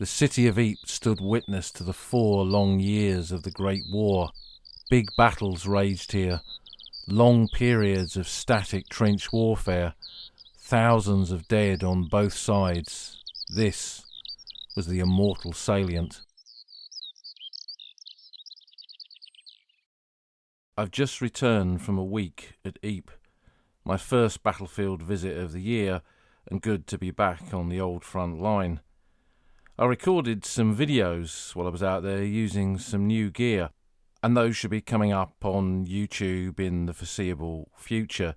The city of Ypres stood witness to the 4 long years of the Great War. Big battles raged here, long periods of static trench warfare, thousands of dead on both sides. This was the Immortal Salient. I've just returned from a week at Ypres, my first battlefield visit of the year, and good to be back on the old front line. I recorded some videos while I was out there using some new gear, and those should be coming up on YouTube in the foreseeable future.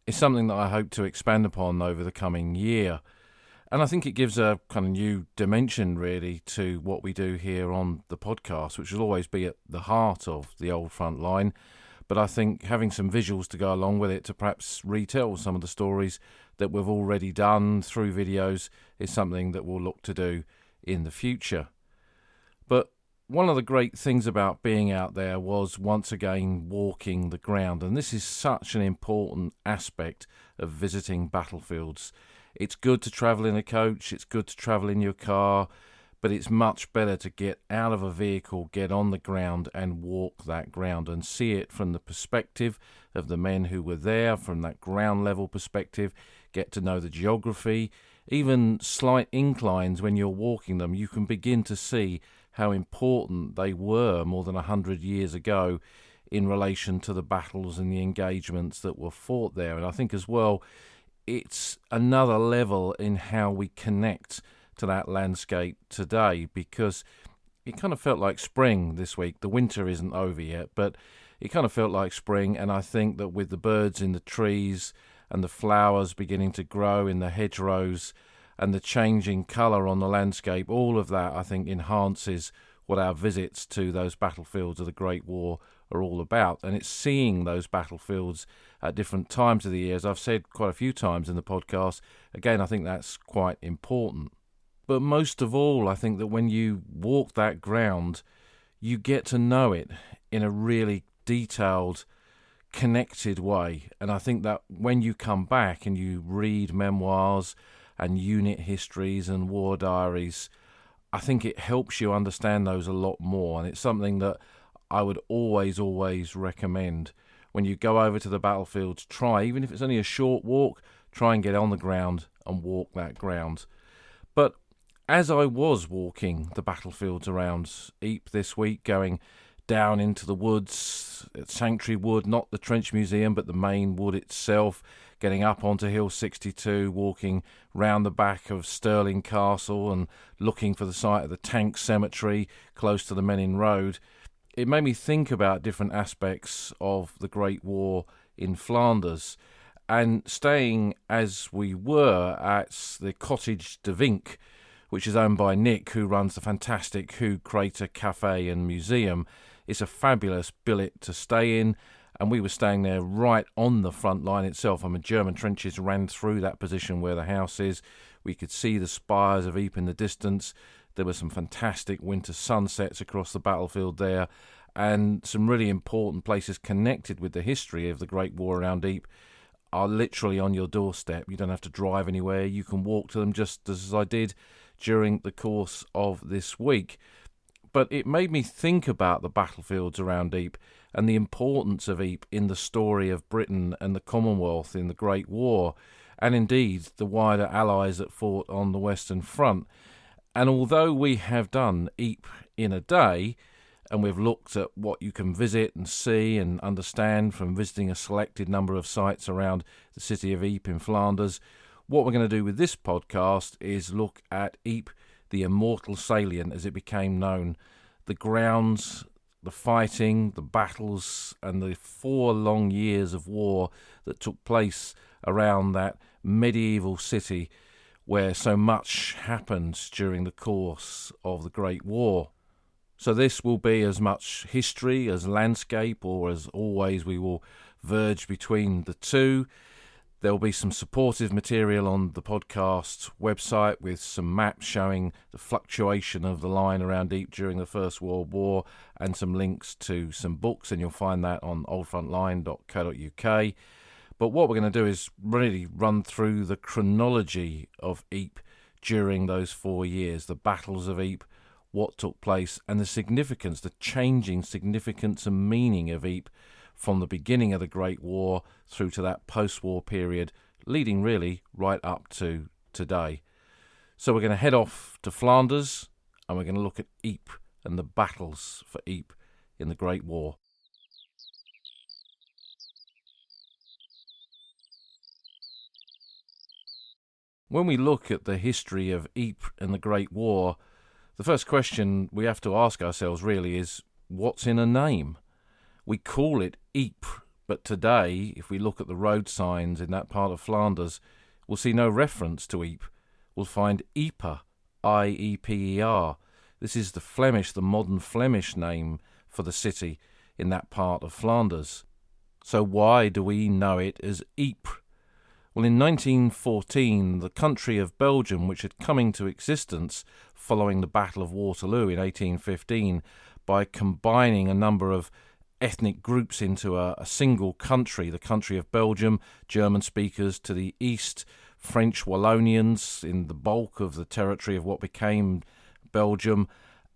It's something that I hope to expand upon over the coming year, and I think it gives a kind of new dimension really to what we do here on the podcast, which will always be at the heart of the old front line. But I think having some visuals to go along with it to perhaps retell some of the stories that we've already done through videos is something that we'll look to do in the future. But one of the great things about being out there was once again walking the ground, and this is such an important aspect of visiting battlefields. It's good to travel in a coach, it's good to travel in your car, but it's much better to get out of a vehicle, get on the ground and walk that ground and see it from the perspective of the men who were there, from that ground level perspective, get to know the geography. Even slight inclines when you're walking them, you can begin to see how important they were more than 100 years ago in relation to the battles and the engagements that were fought there. And I think as well, it's another level in how we connect to that landscape today, because it kind of felt like spring this week. The winter isn't over yet, but it kind of felt like spring, and I think that with the birds in the trees and the flowers beginning to grow in the hedgerows and the changing colour on the landscape, all of that I think enhances what our visits to those battlefields of the Great War are all about. And it's seeing those battlefields at different times of the year. As I've said quite a few times in the podcast, again, I think that's quite important. But most of all, I think that when you walk that ground, you get to know it in a really detailed, connected way. And I think that when you come back and you read memoirs and unit histories and war diaries, I think it helps you understand those a lot more. And it's something that I would always recommend. When you go over to the battlefield, try, even if it's only a short walk, try and get on the ground and walk that ground. But as I was walking the battlefields around Ypres this week, going down into the woods, at Sanctuary Wood, not the Trench Museum, but the main wood itself, getting up onto Hill 62, walking round the back of Stirling Castle and looking for the site of the tank cemetery close to the Menin Road, it made me think about different aspects of the Great War in Flanders. And staying as we were at the Cottage de Vink, which is owned by Nick, who runs the fantastic Who Crater Cafe and Museum. It's a fabulous billet to stay in, and we were staying there right on the front line itself. German trenches ran through that position where the house is. We could see the spires of Ypres in the distance. There were some fantastic winter sunsets across the battlefield there, and some really important places connected with the history of the Great War around Ypres are literally on your doorstep. You don't have to drive anywhere. You can walk to them, just as I did during the course of this week. But it made me think about the battlefields around Ypres and the importance of Ypres in the story of Britain and the Commonwealth in the Great War, and indeed the wider allies that fought on the Western Front. And although we have done Ypres in a day, and we've looked at what you can visit and see and understand from visiting a selected number of sites around the city of Ypres in Flanders, what we're going to do with this podcast is look at Ypres, the Immortal Salient as it became known, the grounds, the fighting, the battles, and the 4 long years of war that took place around that medieval city where so much happened during the course of the Great War. So this will be as much history as landscape, or as always we will verge between the two. There will be some supportive material on the podcast website with some maps showing the fluctuation of the line around Ypres during the First World War, and some links to some books, and you'll find that on oldfrontline.co.uk. But what we're going to do is really run through the chronology of Ypres during those 4 years, the battles of Ypres, what took place, and the significance, the changing significance and meaning of Ypres from the beginning of the Great War through to that post-war period, leading really right up to today. So we're going to head off to Flanders, and we're going to look at Ypres and the battles for Ypres in the Great War. When we look at the history of Ypres and the Great War, the first question we have to ask ourselves really is, what's in a name? We call it Ypres, but today, if we look at the road signs in that part of Flanders, we'll see no reference to Ypres. We'll find Ypres, I-E-P-E-R. This is the modern Flemish name for the city in that part of Flanders. So why do we know it as Ypres? Well, in 1914, the country of Belgium, which had come into existence following the Battle of Waterloo in 1815, by combining a number of ethnic groups into a single country, the country of Belgium, German speakers to the east, French Wallonians in the bulk of the territory of what became Belgium,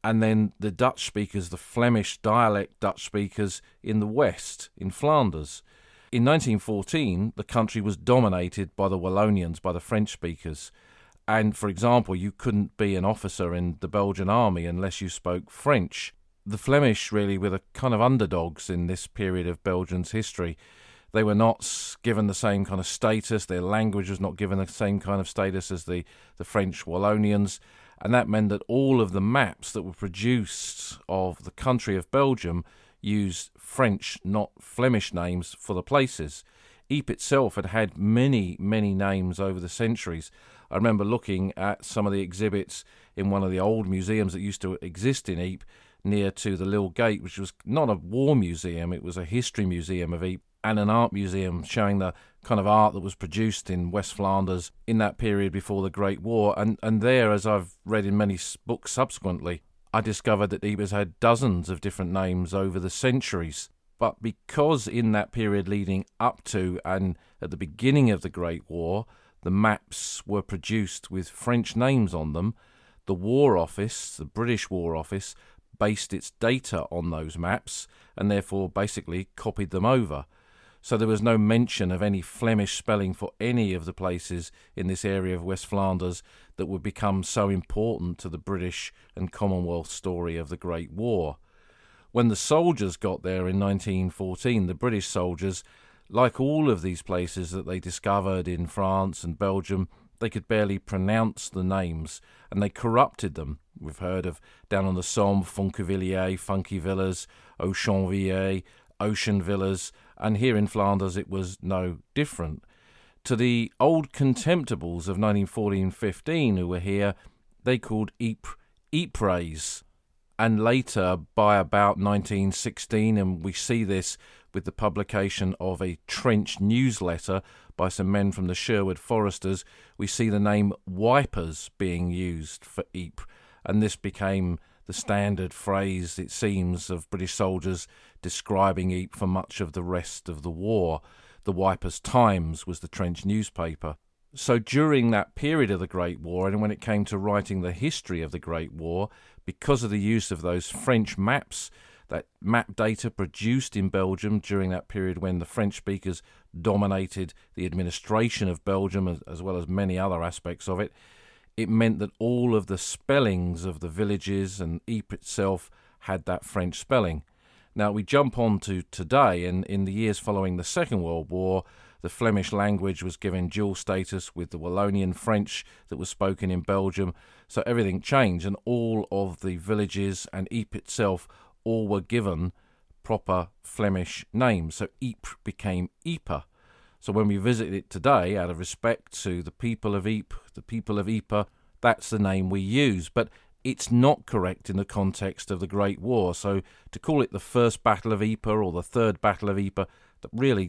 and then the Dutch speakers, the Flemish dialect Dutch speakers in the west, in Flanders. In 1914, the country was dominated by the Wallonians, by the French speakers. And, for example, you couldn't be an officer in the Belgian army unless you spoke French. The Flemish really were the kind of underdogs in this period of Belgium's history. They were not given the same kind of status. Their language was not given the same kind of status as the French Wallonians. And that meant that all of the maps that were produced of the country of Belgium used French, not Flemish names for the places. Ypres itself had had many, many names over the centuries. I remember looking at some of the exhibits in one of the old museums that used to exist in Ypres, near to the Lille Gate, which was not a war museum, it was a history museum of Ypres, and an art museum showing the kind of art that was produced in West Flanders in that period before the Great War. And there, as I've read in many books subsequently, I discovered that Ypres had dozens of different names over the centuries. But because in that period leading up to and at the beginning of the Great War, the maps were produced with French names on them, the War Office, the British War Office, based its data on those maps and therefore basically copied them over. So there was no mention of any Flemish spelling for any of the places in this area of West Flanders that would become so important to the British and Commonwealth story of the Great War. When the soldiers got there in 1914, the British soldiers, like all of these places that they discovered in France and Belgium, they could barely pronounce the names, and they corrupted them. We've heard of down on the Somme, Fonquevilliers, Funky Villas, Auchanvilliers, Ocean Villas, and here in Flanders it was no different. To the old contemptibles of 1914-15 who were here, they called Ypres Ypres, and later by about 1916, and we see this with the publication of a trench newsletter by some men from the Sherwood Foresters, we see the name Wipers being used for Ypres, and this became the standard phrase, it seems, of British soldiers describing Ypres for much of the rest of the war. The Ypres Times was the trench newspaper. So during that period of the Great War, and when it came to writing the history of the Great War, because of the use of those French maps, that map data produced in Belgium during that period when the French speakers dominated the administration of Belgium as well as many other aspects of it, it meant that all of the spellings of the villages and Ypres itself had that French spelling. Now we jump on to today, and in the years following the Second World War, the Flemish language was given dual status with the Wallonian French that was spoken in Belgium, so everything changed, and all of the villages and Ypres itself all were given proper Flemish names. So Ypres became Ypres. So when we visit it today, out of respect to the people of Ypres, that's the name we use. But it's not correct in the context of the Great War. So to call it the First Battle of Ypres or the Third Battle of Ypres,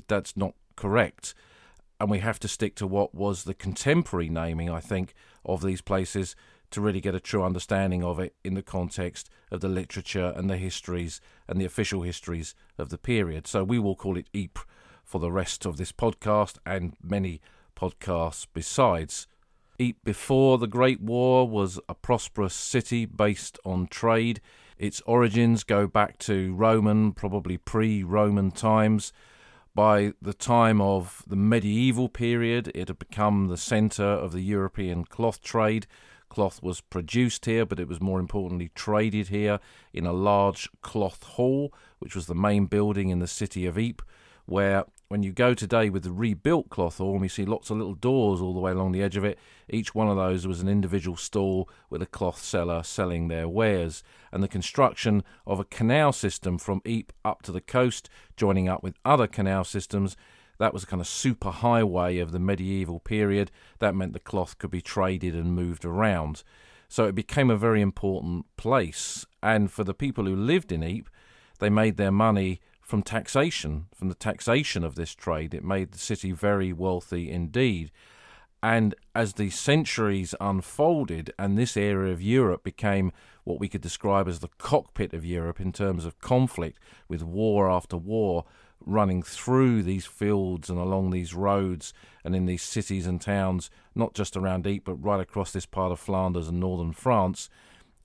that's not correct. And we have to stick to what was the contemporary naming, I think, of these places to really get a true understanding of it in the context of the literature and the histories and the official histories of the period. So we will call it Ypres for the rest of this podcast and many podcasts besides. Ypres before the Great War was a prosperous city based on trade. Its origins go back to Roman, probably pre-Roman times. By the time of the medieval period, it had become the centre of the European cloth trade. Cloth was produced here, but it was more importantly traded here in a large cloth hall, which was the main building in the city of Ypres, where when you go today with the rebuilt cloth hall, you see lots of little doors all the way along the edge of it. Each one of those was an individual stall with a cloth seller selling their wares. And the construction of a canal system from Ypres up to the coast, joining up with other canal systems, that was a kind of super highway of the medieval period. That meant the cloth could be traded and moved around. So it became a very important place. And for the people who lived in Ypres, they made their money from taxation, from the taxation of this trade. It made the city very wealthy indeed. And as the centuries unfolded and this area of Europe became what we could describe as the cockpit of Europe in terms of conflict, with war after war running through these fields and along these roads and in these cities and towns, not just around Ypres, but right across this part of Flanders and northern France,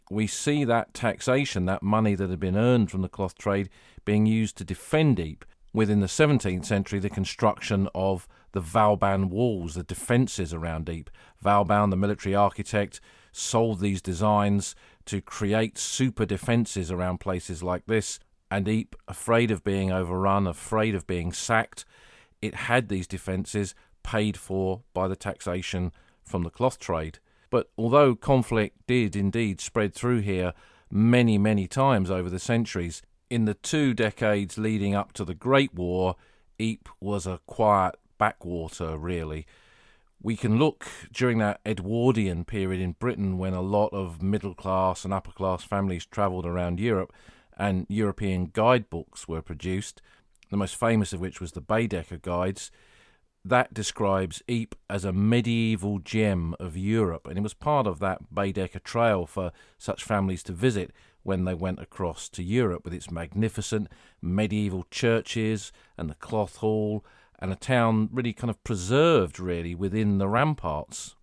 we see that taxation, that money that had been earned from the cloth trade, being used to defend Ypres. Within the 17th century, the construction of the Vauban walls, the defences around Ypres. Vauban, the military architect, sold these designs to create super defences around places like this. And Ypres, afraid of being overrun, afraid of being sacked, it had these defences paid for by the taxation from the cloth trade. But although conflict did indeed spread through here many, many times over the centuries, in the 2 decades leading up to the Great War, Ypres was a quiet backwater, really. We can look during that Edwardian period in Britain when a lot of middle-class and upper-class families travelled around Europe and European guidebooks were produced, the most famous of which was the Baedeker Guides. That describes Ypres as a medieval gem of Europe, and it was part of that Baedeker trail for such families to visit when they went across to Europe, with its magnificent medieval churches and the cloth hall, and a town really kind of preserved really within the ramparts.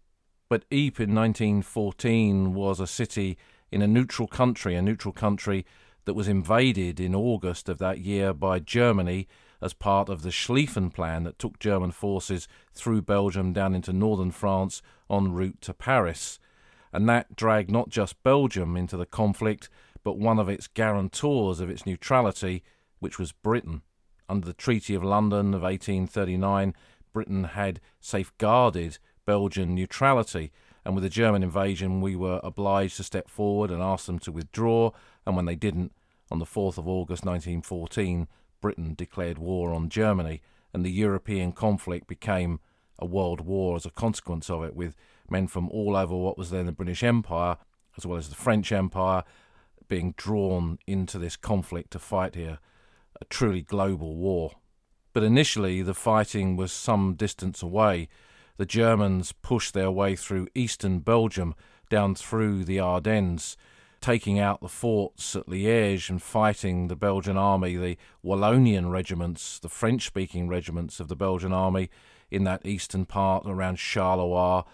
But Ypres in 1914 was a city in a neutral country that was invaded in August of that year by Germany as part of the Schlieffen Plan that took German forces through Belgium down into northern France en route to Paris. And that dragged not just Belgium into the conflict, but one of its guarantors of its neutrality, which was Britain. Under the Treaty of London of 1839, Britain had safeguarded Belgian neutrality, and with the German invasion we were obliged to step forward and ask them to withdraw, and when they didn't, on the 4th of August 1914, Britain declared war on Germany, and the European conflict became a world war as a consequence of it, with men from all over what was then the British Empire, as well as the French Empire, being drawn into this conflict to fight here, a truly global war. But initially the fighting was some distance away. The Germans pushed their way through eastern Belgium, down through the Ardennes, taking out the forts at Liège and fighting the Belgian army, the Wallonian regiments, the French-speaking regiments of the Belgian army in that eastern part around Charleroi,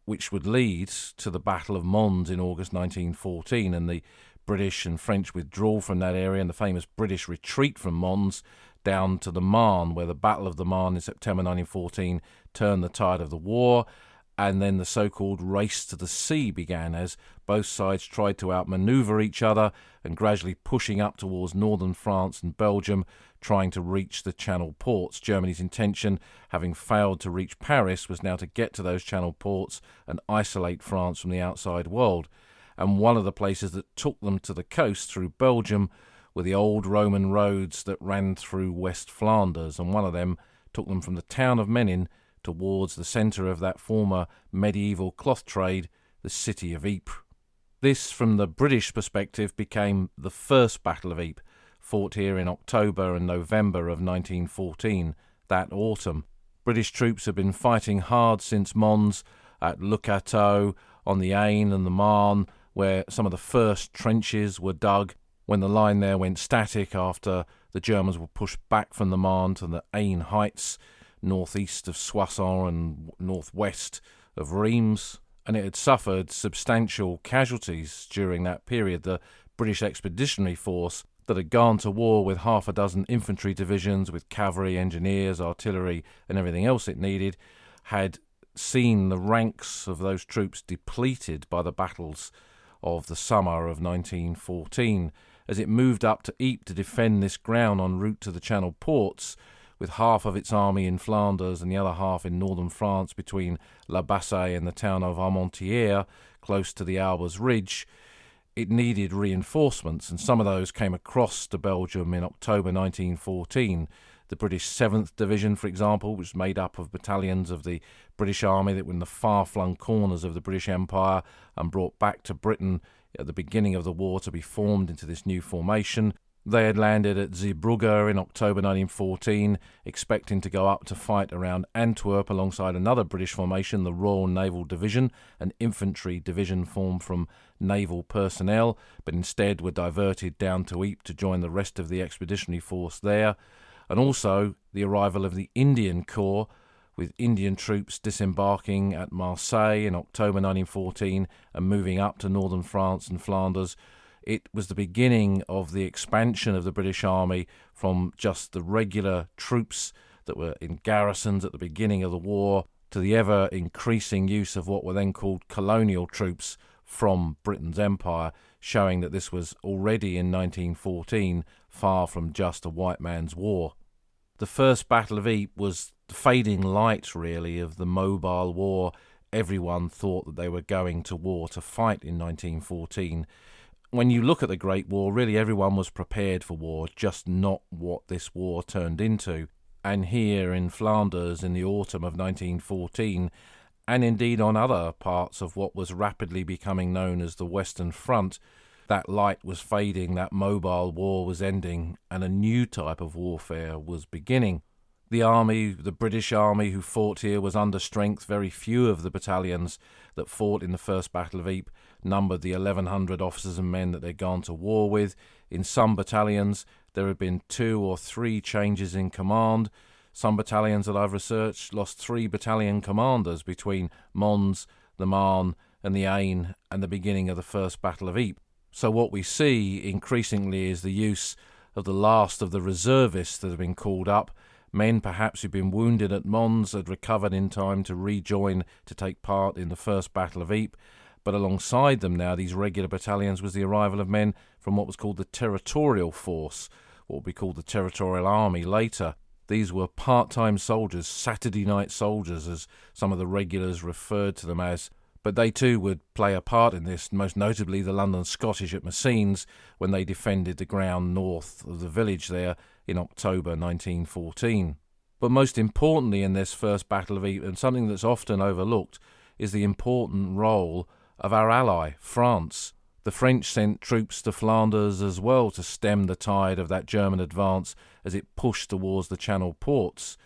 which would lead to the Battle of Mons in August 1914 and the British and French withdrawal from that area and the famous British retreat from Mons down to the Marne, where the Battle of the Marne in September 1914 turned the tide of the war. And then the so-called race to the sea began as both sides tried to outmaneuver each other and gradually pushing up towards northern France and Belgium, trying to reach the Channel ports. Germany's intention, having failed to reach Paris, was now to get to those Channel ports and isolate France from the outside world. And one of the places that took them to the coast through Belgium were the old Roman roads that ran through West Flanders, and one of them took them from the town of Menin towards the centre of that former medieval cloth trade, the city of Ypres. This, from the British perspective, became the first Battle of Ypres, fought here in October and November of 1914, that autumn. British troops had been fighting hard since Mons, at Le Cateau, on the Aisne and the Marne, where some of the first trenches were dug, when the line there went static after the Germans were pushed back from the Marne to the Aisne heights, northeast of Soissons and northwest of Reims, and it had suffered substantial casualties during that period. The British Expeditionary Force that had gone to war with half a dozen infantry divisions, with cavalry, engineers, artillery, and everything else it needed, had seen the ranks of those troops depleted by the battles of the summer of 1914. As it moved up to Ypres to defend this ground en route to the Channel ports, with half of its army in Flanders and the other half in northern France between La Bassée and the town of Armentières, close to the Albers Ridge, it needed reinforcements, and some of those came across to Belgium in October 1914. The British 7th Division, for example, which was made up of battalions of the British Army that were in the far-flung corners of the British Empire and brought back to Britain at the beginning of the war to be formed into this new formation. They had landed at Zeebrugge in October 1914, expecting to go up to fight around Antwerp alongside another British formation, the Royal Naval Division, an infantry division formed from naval personnel, but instead were diverted down to Ypres to join the rest of the expeditionary force there. And also the arrival of the Indian Corps, with Indian troops disembarking at Marseille in October 1914 and moving up to northern France and Flanders. It was the beginning of the expansion of the British Army from just the regular troops that were in garrisons at the beginning of the war to the ever-increasing use of what were then called colonial troops from Britain's empire, showing that this was already in 1914 far from just a white man's war. The First Battle of Ypres was the fading light, really, of the mobile war everyone thought that they were going to war to fight in 1914. When you look at the Great War, really everyone was prepared for war, just not what this war turned into. And here in Flanders in the autumn of 1914, and indeed on other parts of what was rapidly becoming known as the Western Front, that light was fading, that mobile war was ending, and a new type of warfare was beginning. The army, the British army who fought here, was under strength. Very few of the battalions that fought in the First Battle of Ypres numbered the 1,100 officers and men that they'd gone to war with. In some battalions, there had been 2 or 3 changes in command. Some battalions that I've researched lost 3 battalion commanders between Mons, the Marne, and the Aisne and the beginning of the First Battle of Ypres. So what we see increasingly is the use of the last of the reservists that have been called up. Men perhaps who'd been wounded at Mons had recovered in time to rejoin to take part in the First Battle of Ypres. But alongside them now, these regular battalions, was the arrival of men from what was called the Territorial Force, what would be called the Territorial Army later. These were part-time soldiers, Saturday night soldiers, as some of the regulars referred to them as. But they too would play a part in this, most notably the London Scottish at Messines, when they defended the ground north of the village there in October 1914. But most importantly in this First Battle of Ypres, and something that's often overlooked, is the important role of our ally, France. The French sent troops to Flanders as well to stem the tide of that German advance as it pushed towards the Channel ports.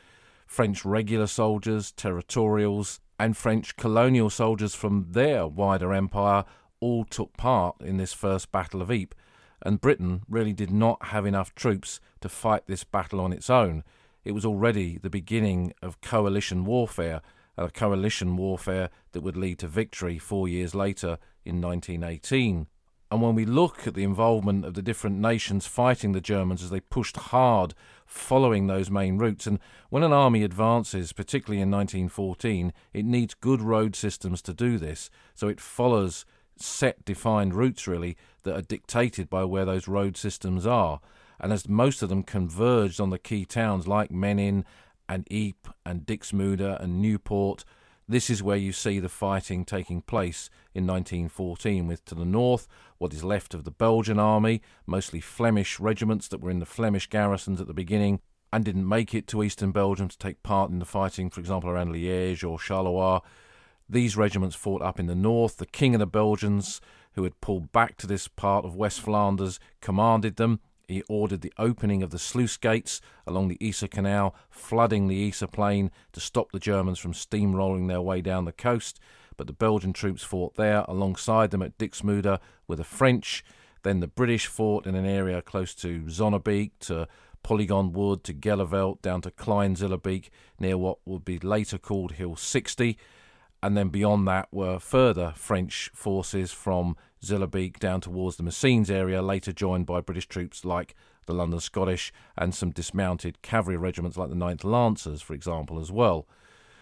French regular soldiers, territorials, and French colonial soldiers from their wider empire all took part in this First Battle of Ypres, and Britain really did not have enough troops to fight this battle on its own. It was already the beginning of coalition warfare, a coalition warfare that would lead to victory 4 years later in 1918. And when we look at the involvement of the different nations fighting the Germans as they pushed hard following those main routes, and when an army advances, particularly in 1914, it needs good road systems to do this. So it follows set defined routes really that are dictated by where those road systems are. And as most of them converged on the key towns like Menin and Ypres and Dixmude and Newport, this is where you see the fighting taking place in 1914, with to the north what is left of the Belgian army, mostly Flemish regiments that were in the Flemish garrisons at the beginning and didn't make it to eastern Belgium to take part in the fighting, for example, around Liège or Charleroi. These regiments fought up in the north. The King of the Belgians, who had pulled back to this part of West Flanders, commanded them. He ordered the opening of the sluice gates along the Ypres Canal, flooding the Ypres plain to stop the Germans from steamrolling their way down the coast. But the Belgian troops fought there. Alongside them at Dixmude were the French. Then the British fought in an area close to Zonnebeek, to Polygon Wood, to Gelleveld, down to Kleinzillebeek, near what would be later called Hill 60. and then beyond that were further French forces from Zillebeek down towards the Messines area, later joined by British troops like the London Scottish and some dismounted cavalry regiments like the 9th Lancers, for example, as well.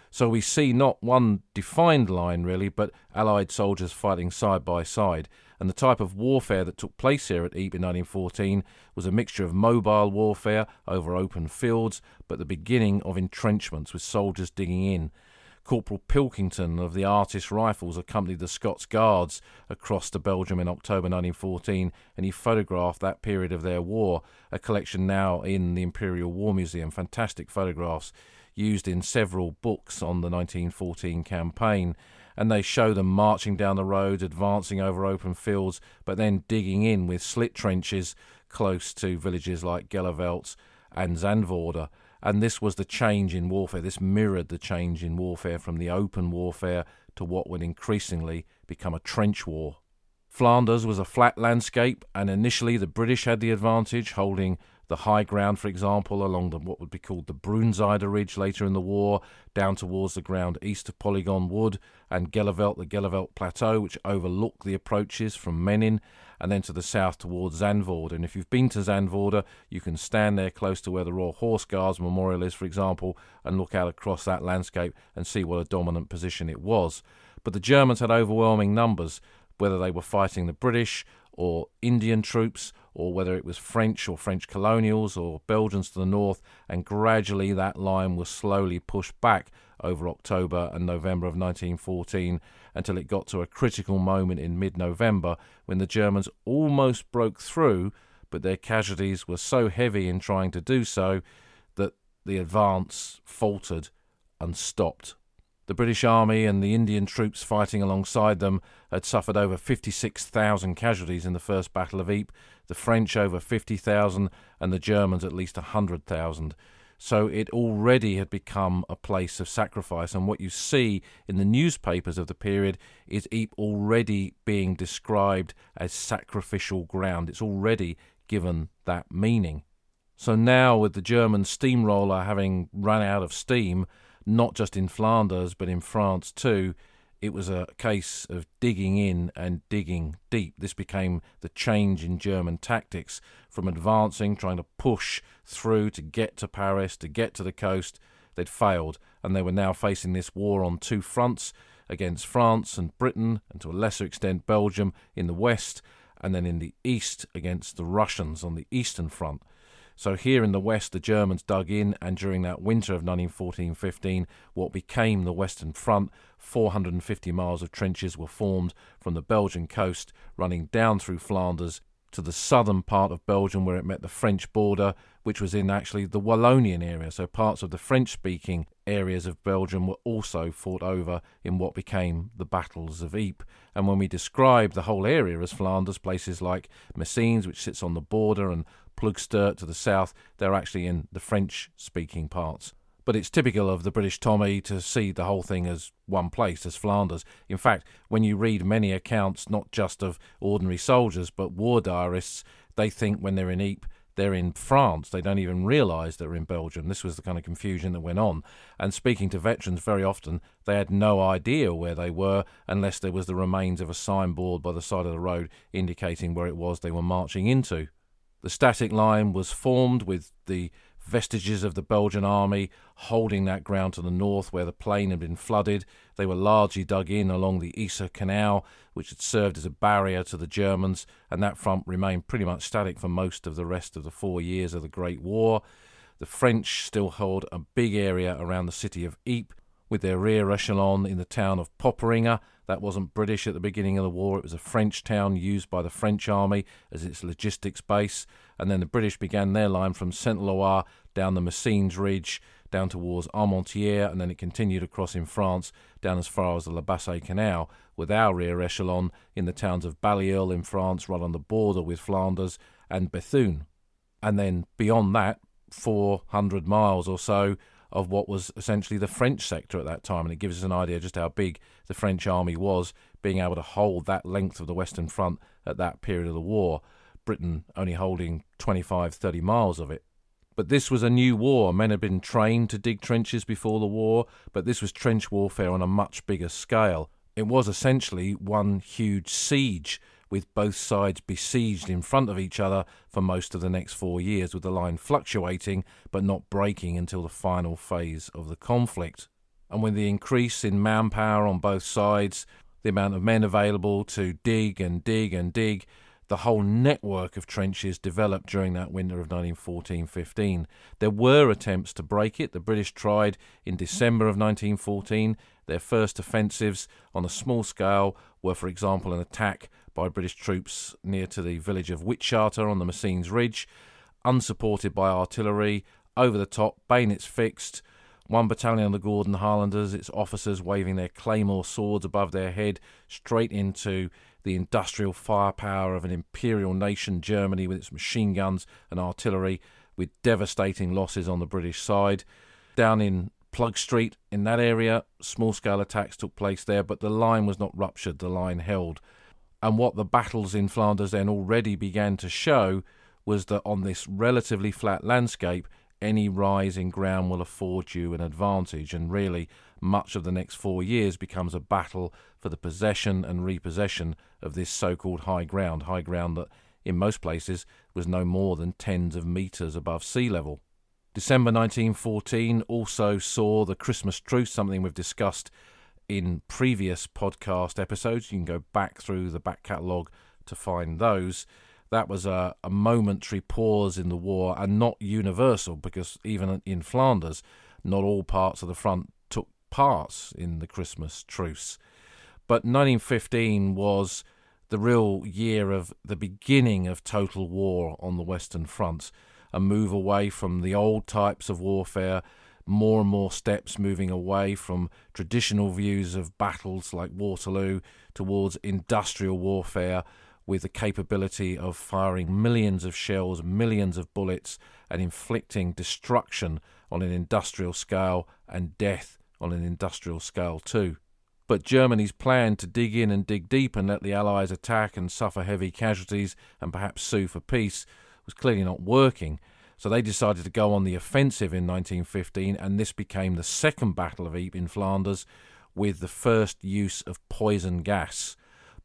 So we see not one defined line, really, but Allied soldiers fighting side by side. And the type of warfare that took place here at Ypres in 1914 was a mixture of mobile warfare over open fields, but the beginning of entrenchments with soldiers digging in. Corporal Pilkington of the Artist Rifles accompanied the Scots Guards across to Belgium in October 1914, and he photographed that period of their war, a collection now in the Imperial War Museum. Fantastic photographs used in several books on the 1914 campaign, and they show them marching down the roads, advancing over open fields, but then digging in with slit trenches close to villages like Gelleveld and Zandvoorde. And this was the change in warfare. This mirrored the change in warfare from the open warfare to what would increasingly become a trench war. Flanders was a flat landscape, and initially the British had the advantage, holding the high ground, for example, along what would be called the Broenzijde Ridge later in the war, down towards the ground east of Polygon Wood, and Gelleveld, the Gelleveld Plateau, which overlooked the approaches from Menin, and then to the south towards Zandvoorde. And if you've been to Zandvoorde, you can stand there close to where the Royal Horse Guards Memorial is, for example, and look out across that landscape and see what a dominant position it was. But the Germans had overwhelming numbers, whether they were fighting the British or Indian troops, or whether it was French or French colonials or Belgians to the north, and gradually that line was slowly pushed back over October and November of 1914 until it got to a critical moment in mid-November when the Germans almost broke through, but their casualties were so heavy in trying to do so that the advance faltered and stopped. The British Army and the Indian troops fighting alongside them had suffered over 56,000 casualties in the First Battle of Ypres, the French over 50,000 and the Germans at least 100,000. So it already had become a place of sacrifice, and what you see in the newspapers of the period is Ypres already being described as sacrificial ground. It's already given that meaning. So now, with the German steamroller having run out of steam, not just in Flanders but in France too, it was a case of digging in and digging deep. This became the change in German tactics, from advancing, trying to push through to get to Paris, to get to the coast. They'd failed, and they were now facing this war on two fronts, against France and Britain, and to a lesser extent Belgium in the west, and then in the east against the Russians on the eastern front. So here in the west, the Germans dug in, and during that winter of 1914-15, what became the Western Front, 450 miles of trenches were formed from the Belgian coast, running down through Flanders to the southern part of Belgium where it met the French border, which was in actually the Wallonian area. So parts of the French-speaking areas of Belgium were also fought over in what became the battles of Ypres. And when we describe the whole area as Flanders, places like Messines, which sits on the border, and Plugstert to the south, they're actually in the French-speaking parts. But it's typical of the British Tommy to see the whole thing as one place, as Flanders. In fact, when you read many accounts, not just of ordinary soldiers, but war diarists, they think when they're in Ypres, they're in France. They don't even realise they're in Belgium. This was the kind of confusion that went on. And speaking to veterans, very often they had no idea where they were unless there was the remains of a signboard by the side of the road indicating where it was they were marching into. The static line was formed with the vestiges of the Belgian army holding that ground to the north where the plain had been flooded. They were largely dug in along the Ypres Canal, which had served as a barrier to the Germans, and that front remained pretty much static for most of the rest of the 4 years of the Great War. The French still held a big area around the city of Ypres, with their rear echelon in the town of Popperinge. That wasn't British at the beginning of the war. It was a French town used by the French army as its logistics base. And then the British began their line from Saint-Loire down the Messines Ridge, down towards Armentières, and then it continued across in France, down as far as the La Bassée Canal, with our rear echelon in the towns of Balliol in France, right on the border with Flanders, and Bethune. And then beyond that, 400 miles or so of what was essentially the French sector at that time, and it gives us an idea just how big the French army was, being able to hold that length of the Western Front at that period of the war, Britain only holding 25-30 miles of it. But this was a new war. Men had been trained to dig trenches before the war, but this was trench warfare on a much bigger scale. It was essentially one huge siege, with both sides besieged in front of each other for most of the next 4 years, with the line fluctuating but not breaking until the final phase of the conflict. And with the increase in manpower on both sides, the amount of men available to dig and dig and dig, the whole network of trenches developed during that winter of 1914-15. There were attempts to break it. The British tried in December of 1914. Their first offensives on a small scale were, for example, an attack by British troops near to the village of Witcharter on the Messines Ridge, unsupported by artillery, over the top, bayonets fixed, one battalion of the Gordon Highlanders, its officers waving their claymore swords above their head, straight into the industrial firepower of an imperial nation, Germany, with its machine guns and artillery, with devastating losses on the British side. Down in Plug Street, in that area, small-scale attacks took place there, but the line was not ruptured, the line held. And what the battles in Flanders then already began to show was that on this relatively flat landscape, any rise in ground will afford you an advantage, and really much of the next 4 years becomes a battle for the possession and repossession of this so-called high ground that in most places was no more than tens of metres above sea level. December 1914 also saw the Christmas truce, something we've discussed in previous podcast episodes. You can go back through the back catalogue to find those. That was a momentary pause in the war, and not universal, because even in Flanders, not all parts of the front took part in the Christmas truce. But 1915 was the real year of the beginning of total war on the Western Front, a move away from the old types of warfare, more and more steps moving away from traditional views of battles like Waterloo towards industrial warfare, with the capability of firing millions of shells, millions of bullets, and inflicting destruction on an industrial scale and death on an industrial scale too. But Germany's plan to dig in and dig deep and let the Allies attack and suffer heavy casualties and perhaps sue for peace was clearly not working. So they decided to go on the offensive in 1915, and this became the second Battle of Ypres in Flanders, with the first use of poison gas.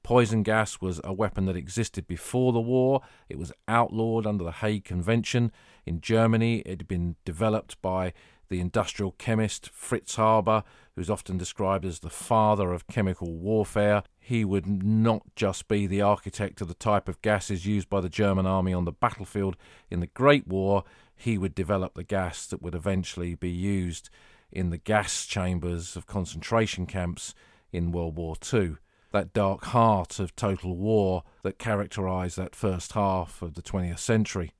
Poison gas was a weapon that existed before the war. It was outlawed under the Hague Convention. In Germany, it had been developed by the industrial chemist Fritz Haber, who's often described as the father of chemical warfare. He would not just be the architect of the type of gases used by the German army on the battlefield in the Great War. He would develop the gas that would eventually be used in the gas chambers of concentration camps in World War II. That dark heart of total war that characterised that first half of the 20th century.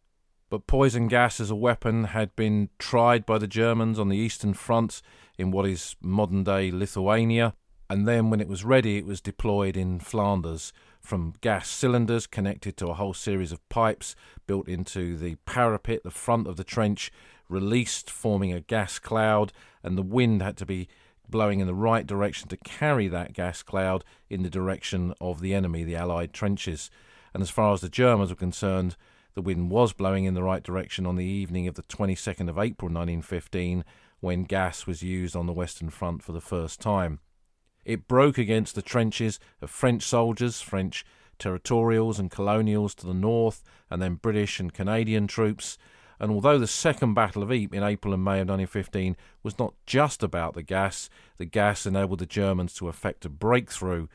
But poison gas as a weapon had been tried by the Germans on the Eastern Front in what is modern-day Lithuania, and then when it was ready, it was deployed in Flanders from gas cylinders connected to a whole series of pipes built into the parapet, the front of the trench, released, forming a gas cloud, and the wind had to be blowing in the right direction to carry that gas cloud in the direction of the enemy, the Allied trenches. And as far as the Germans were concerned, the wind was blowing in the right direction on the evening of the 22nd of April 1915, when gas was used on the Western Front for the first time. It broke against the trenches of French soldiers, French territorials and colonials to the north, and then British and Canadian troops. And although the Second Battle of Ypres in April and May of 1915 was not just about the gas enabled the Germans to effect a breakthrough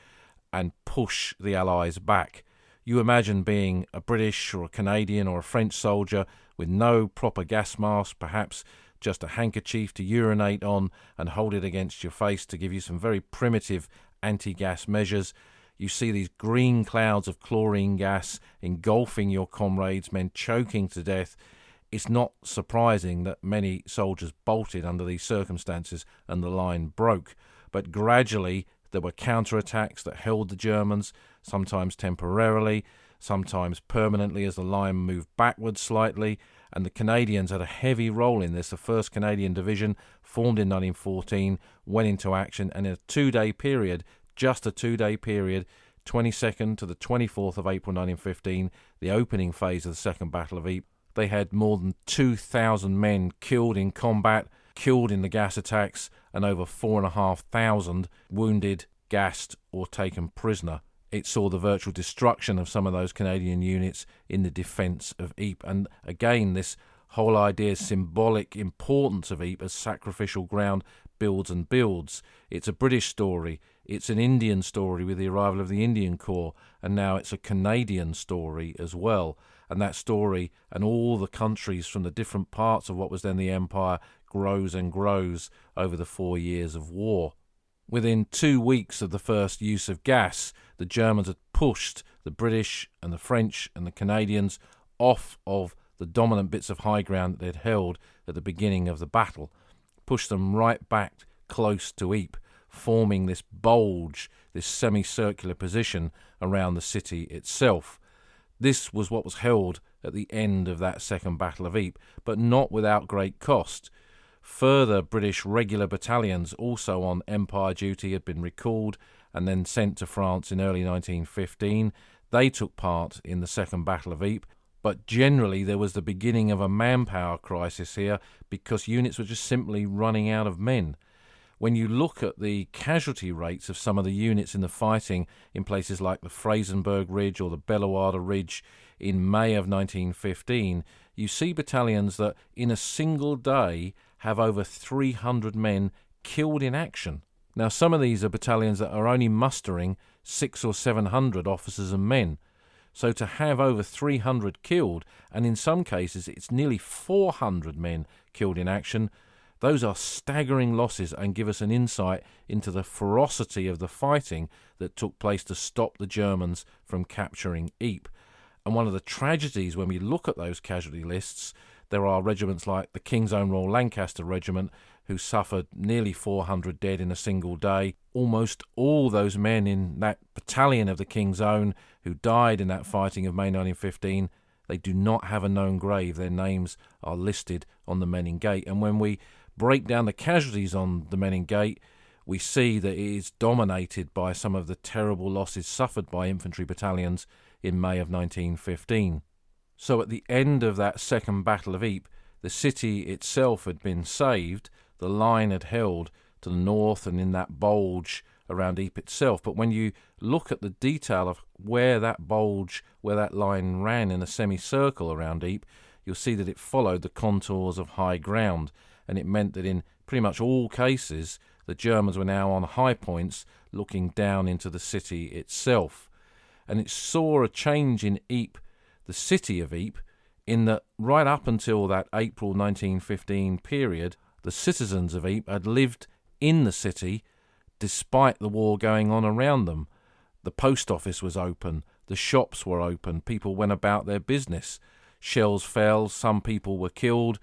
and push the Allies back. You imagine being a British or a Canadian or a French soldier with no proper gas mask, perhaps just a handkerchief to urinate on and hold it against your face to give you some very primitive anti-gas measures. You see these green clouds of chlorine gas engulfing your comrades, men choking to death. It's not surprising that many soldiers bolted under these circumstances and the line broke. But gradually there were counterattacks that held the Germans, sometimes temporarily, sometimes permanently as the line moved backwards slightly, and the Canadians had a heavy role in this. The 1st Canadian Division, formed in 1914, went into action, and in a 2-day period, just a 2-day period, 22nd to the 24th of April 1915, the opening phase of the Second Battle of Ypres, They had more than 2,000 men killed in combat, killed in the gas attacks, and over 4,500 wounded, gassed, or taken prisoner. It saw the virtual destruction of some of those Canadian units in the defence of Ypres. And again, this whole idea, symbolic importance of Ypres as sacrificial ground, builds and builds. It's a British story. It's an Indian story with the arrival of the Indian Corps. And now it's a Canadian story as well. And that story and all the countries from the different parts of what was then the Empire grows and grows over the 4 years of war. Within 2 weeks of the first use of gas, the Germans had pushed the British and the French and the Canadians off of the dominant bits of high ground that they'd held at the beginning of the battle, pushed them right back close to Ypres, forming this bulge, this semicircular position around the city itself. This was what was held at the end of that Second Battle of Ypres, but not without great cost. Further British regular battalions, also on Empire duty, had been recalled and then sent to France in early 1915. They took part in the Second Battle of Ypres, but generally there was the beginning of a manpower crisis here because units were just simply running out of men. When you look at the casualty rates of some of the units in the fighting in places like the Frasenberg Ridge or the Bellewaerde Ridge in May of 1915, you see battalions that in a single day have over 300 men killed in action. Now, some of these are battalions that are only mustering 600 or 700 officers and men. So to have over 300 killed, and in some cases it's nearly 400 men killed in action, those are staggering losses and give us an insight into the ferocity of the fighting that took place to stop the Germans from capturing Ypres. And one of the tragedies when we look at those casualty lists, there are regiments like the King's Own Royal Lancaster Regiment who suffered nearly 400 dead in a single day. Almost all those men in that battalion of the King's Own who died in that fighting of May 1915, they do not have a known grave. Their names are listed on the Menin Gate. And when we break down the casualties on the Menin Gate, we see that it is dominated by some of the terrible losses suffered by infantry battalions in May of 1915. So at the end of that Second Battle of Ypres, the city itself had been saved, the line had held to the north and in that bulge around Ypres itself. But when you look at the detail of where that bulge, where that line ran in a semicircle around Ypres, you'll see that it followed the contours of high ground, and it meant that in pretty much all cases, the Germans were now on high points looking down into the city itself. And it saw a change in Ypres, the city of Ypres, in that right up until that April 1915 period, the citizens of Ypres had lived in the city despite the war going on around them. The post office was open, the shops were open, people went about their business. Shells fell, some people were killed,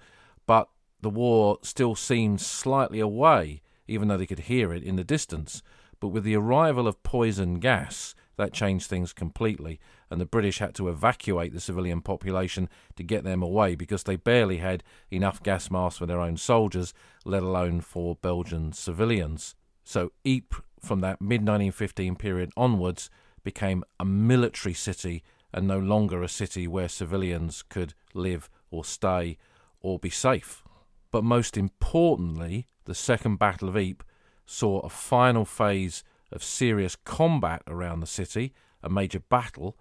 but the war still seemed slightly away, even though they could hear it in the distance. But with the arrival of poison gas, that changed things completely, and the British had to evacuate the civilian population to get them away because they barely had enough gas masks for their own soldiers, let alone for Belgian civilians. So Ypres, from that mid-1915 period onwards, became a military city and no longer a city where civilians could live or stay or be safe. But most importantly, the Second Battle of Ypres saw a final phase of serious combat around the city, a major battle,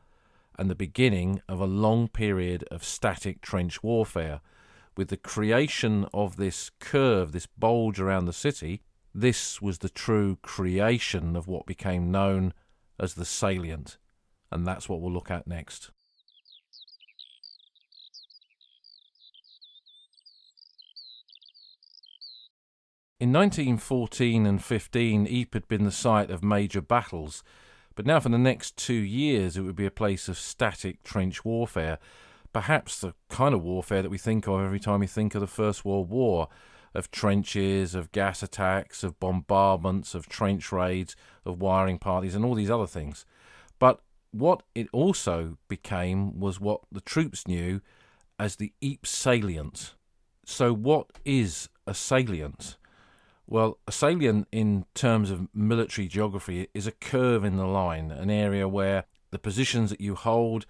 and the beginning of a long period of static trench warfare. With the creation of this curve, this bulge around the city, this was the true creation of what became known as the salient. And that's what we'll look at next. In 1914 and 15, Ypres had been the site of major battles, but now for the next 2 years it would be a place of static trench warfare, perhaps the kind of warfare that we think of every time we think of the First World War, of trenches, of gas attacks, of bombardments, of trench raids, of wiring parties and all these other things. But what it also became was what the troops knew as the Ypres Salient. So what is a salient? Well, a salient in terms of military geography is a curve in the line, an area where the positions that you hold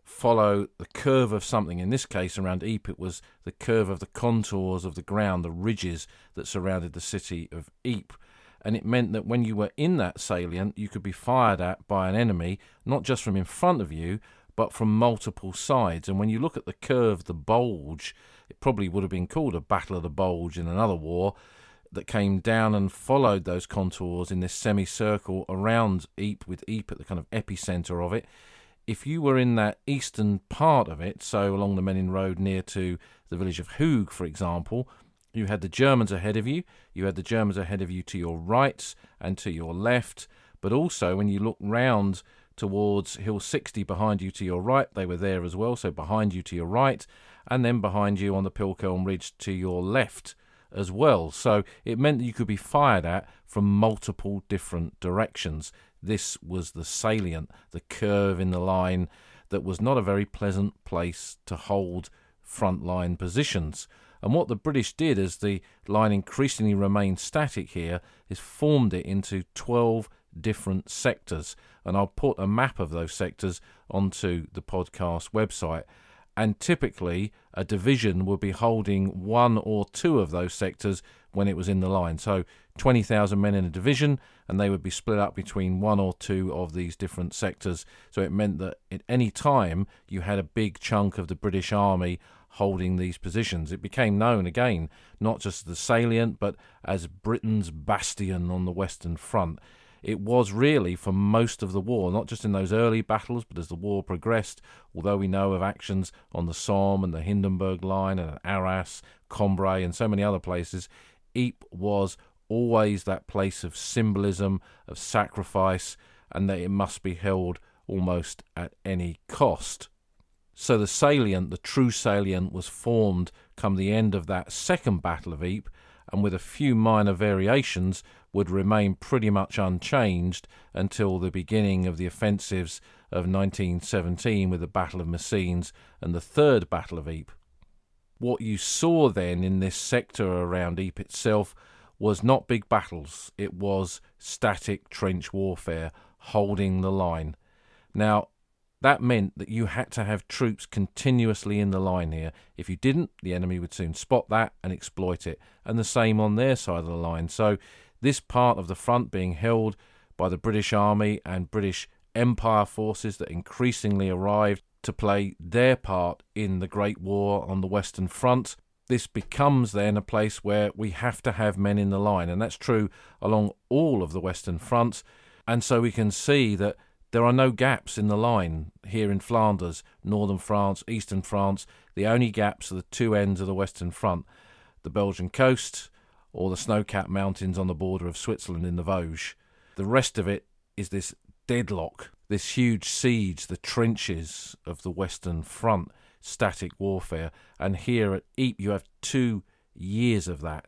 follow the curve of something. In this case, around Ypres, it was the curve of the contours of the ground, the ridges that surrounded the city of Ypres. And it meant that when you were in that salient, you could be fired at by an enemy, not just from in front of you, but from multiple sides. And when you look at the curve, the bulge, it probably would have been called a Battle of the Bulge in another war, that came down and followed those contours in this semicircle around Ypres, with Ypres at the kind of epicenter of it. If you were in that eastern part of it, so along the Menin Road near to the village of Hooge, for example, you had the Germans ahead of you. You had the Germans ahead of you to your right and to your left. But also, when you look round towards Hill 60 behind you to your right, they were there as well. So behind you to your right, and then behind you on the Pilkelm Ridge to your left as well. So it meant that you could be fired at from multiple different directions. This was the salient, the curve in the line that was not a very pleasant place to hold front-line positions. And what the British did as the line increasingly remained static here is formed it into 12 different sectors. And I'll put a map of those sectors onto the podcast website. And typically a division would be holding one or two of those sectors when it was in the line. So 20,000 men in a division, and they would be split up between one or two of these different sectors. So it meant that at any time you had a big chunk of the British Army holding these positions. It became known again, not just as the salient, but as Britain's bastion on the Western Front. It was really for most of the war, not just in those early battles, but as the war progressed, although we know of actions on the Somme and the Hindenburg Line and Arras, Cambrai and so many other places, Ypres was always that place of symbolism, of sacrifice, and that it must be held almost at any cost. So the salient, the true salient, was formed come the end of that second Battle of Ypres, and with a few minor variations would remain pretty much unchanged until the beginning of the offensives of 1917 with the Battle of Messines and the Third Battle of Ypres. What you saw then in this sector around Ypres itself was not big battles, it was static trench warfare, holding the line. Now, that meant that you had to have troops continuously in the line here. If you didn't, the enemy would soon spot that and exploit it. And the same on their side of the line. So this part of the front being held by the British Army and British Empire forces that increasingly arrived to play their part in the Great War on the Western Front, this becomes then a place where we have to have men in the line. And that's true along all of the Western Front. And so we can see that there are no gaps in the line here in Flanders, northern France, eastern France. The only gaps are the two ends of the Western Front, the Belgian coast or the snow-capped mountains on the border of Switzerland in the Vosges. The rest of it is this deadlock, this huge siege, the trenches of the Western Front, static warfare. And here at Ypres you have 2 years of that.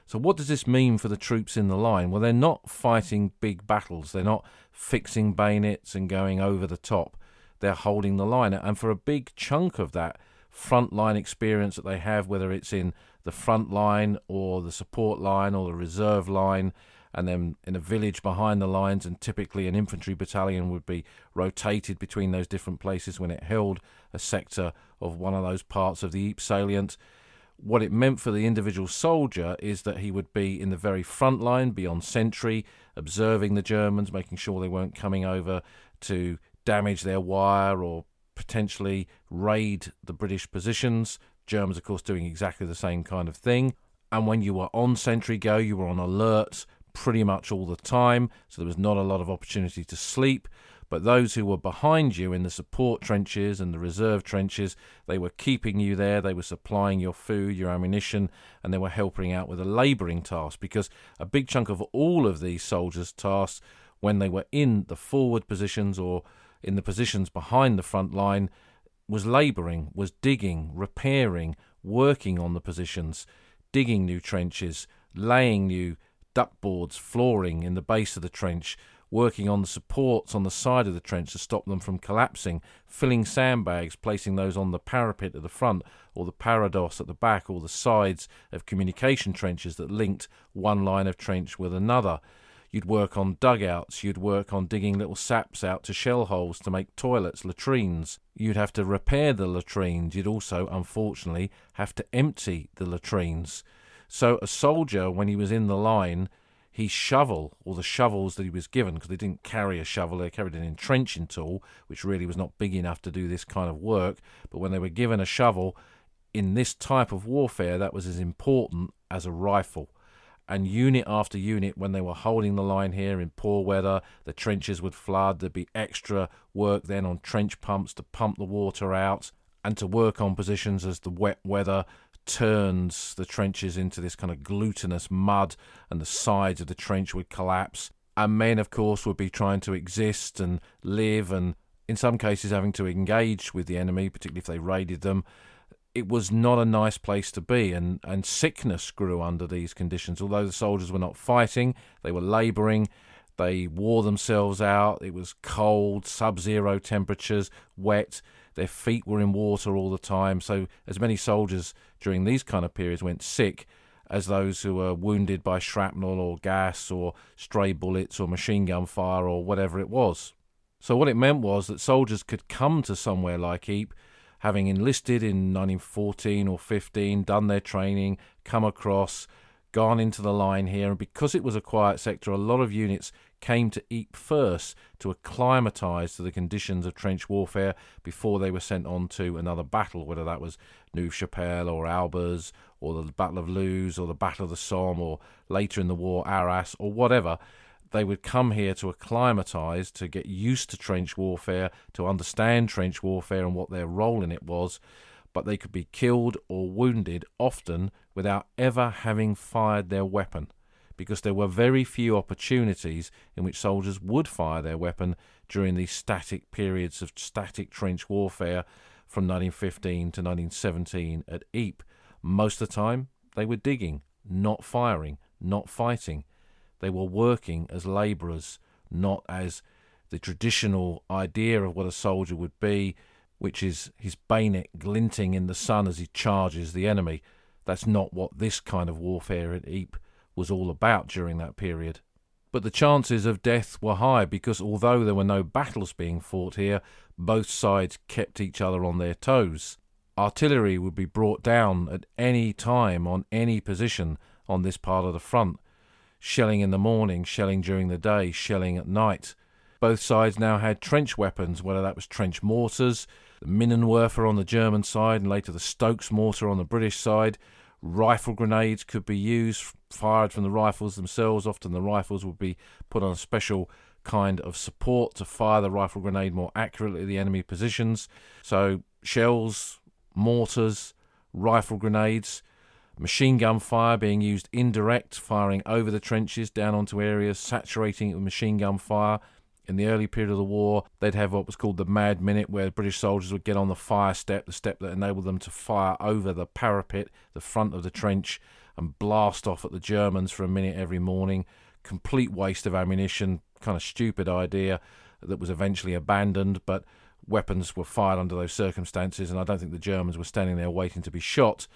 So what does this mean for the troops in the line? Well, they're not fighting big battles. They're not fixing bayonets and going over the top. They're holding the line. And for a big chunk of that front-line experience that they have, whether it's in the front line or the support line or the reserve line, and then in a village behind the lines, and typically an infantry battalion would be rotated between those different places when it held a sector of one of those parts of the Ypres Salient. What it meant for the individual soldier is that he would be in the very front line, be on sentry, observing the Germans, making sure they weren't coming over to damage their wire or potentially raid the British positions. Germans, of course, doing exactly the same kind of thing. And when you were on sentry go, you were on alert pretty much all the time, so there was not a lot of opportunity to sleep. But those who were behind you in the support trenches and the reserve trenches, they were keeping you there, they were supplying your food, your ammunition, and they were helping out with a labouring task, because a big chunk of all of these soldiers' tasks when they were in the forward positions or in the positions behind the front line was labouring, was digging, repairing, working on the positions, digging new trenches, laying new duckboards, flooring in the base of the trench, working on the supports on the side of the trench to stop them from collapsing, filling sandbags, placing those on the parapet at the front or the parados at the back or the sides of communication trenches that linked one line of trench with another. You'd work on dugouts, you'd work on digging little saps out to shell holes to make toilets, latrines. You'd have to repair the latrines. You'd also, unfortunately, have to empty the latrines. So a soldier, when he was in the line, his shovel, or the shovels that he was given, because they didn't carry a shovel, they carried an entrenching tool, which really was not big enough to do this kind of work. But when they were given a shovel, in this type of warfare, that was as important as a rifle. And unit after unit, when they were holding the line here in poor weather, the trenches would flood. There'd be extra work then on trench pumps to pump the water out and to work on positions as the wet weather turns the trenches into this kind of glutinous mud, and the sides of the trench would collapse. And men, of course, would be trying to exist and live, and in some cases having to engage with the enemy, particularly if they raided them. It was not a nice place to be, and sickness grew under these conditions. Although the soldiers were not fighting, they were labouring, they wore themselves out. It was cold, sub-zero temperatures, wet. Their feet were in water all the time. So as many soldiers during these kind of periods went sick as those who were wounded by shrapnel or gas or stray bullets or machine gun fire or whatever it was. So what it meant was that soldiers could come to somewhere like Ypres, having enlisted in 1914 or 15, done their training, come across, gone into the line here, and because it was a quiet sector, a lot of units came to Ypres first to acclimatise to the conditions of trench warfare before they were sent on to another battle, whether that was Neuve-Chapelle or Albers or the Battle of Loos or the Battle of the Somme or later in the war Arras or whatever. They would come here to acclimatise, to get used to trench warfare, to understand trench warfare and what their role in it was, but they could be killed or wounded often without ever having fired their weapon, because there were very few opportunities in which soldiers would fire their weapon during these static periods of static trench warfare from 1915 to 1917 at Ypres. Most of the time, they were digging, not firing, not fighting. They were working as labourers, not as the traditional idea of what a soldier would be, which is his bayonet glinting in the sun as he charges the enemy. That's not what this kind of warfare at Ypres was all about during that period. But the chances of death were high because although there were no battles being fought here, both sides kept each other on their toes. Artillery would be brought down at any time on any position on this part of the front. Shelling in the morning, shelling during the day, shelling at night. Both sides now had trench weapons, whether that was trench mortars, the Minenwerfer on the German side and later the Stokes mortar on the British side. Rifle grenades could be used, fired from the rifles themselves. Often the rifles would be put on a special kind of support to fire the rifle grenade more accurately at the enemy positions. So shells, mortars, rifle grenades, machine gun fire being used indirect, firing over the trenches down onto areas, saturating it with machine gun fire. In the early period of the war, they'd have what was called the Mad Minute, where British soldiers would get on the fire step, the step that enabled them to fire over the parapet, the front of the trench, and blast off at the Germans for a minute every morning. Complete waste of ammunition, kind of stupid idea that was eventually abandoned, but weapons were fired under those circumstances, and I don't think the Germans were standing there waiting to be shot.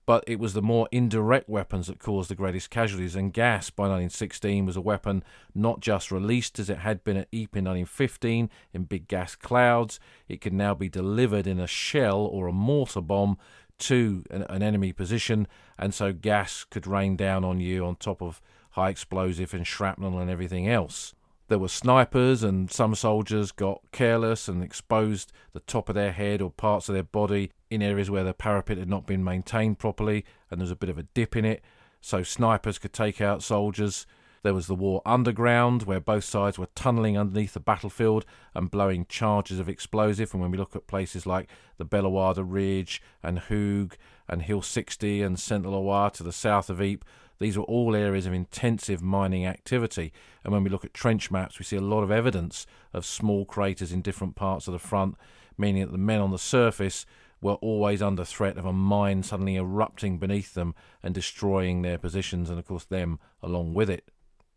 But it was the more indirect weapons that caused the greatest casualties, and gas by 1916 was a weapon not just released as it had been at Ypres in 1915 in big gas clouds. It could now be delivered in a shell or a mortar bomb to an enemy position, and so gas could rain down on you on top of high explosive and shrapnel and everything else. There were snipers, and some soldiers got careless and exposed the top of their head or parts of their body in areas where the parapet had not been maintained properly and there was a bit of a dip in it, so snipers could take out soldiers. There was the war underground, where both sides were tunnelling underneath the battlefield and blowing charges of explosive. And when we look at places like the Bellewaerde Ridge and Hooge and Hill 60 and Saint-Éloi to the south of Ypres, these were all areas of intensive mining activity. And when we look at trench maps, we see a lot of evidence of small craters in different parts of the front, meaning that the men on the surface were always under threat of a mine suddenly erupting beneath them and destroying their positions, and of course them along with it.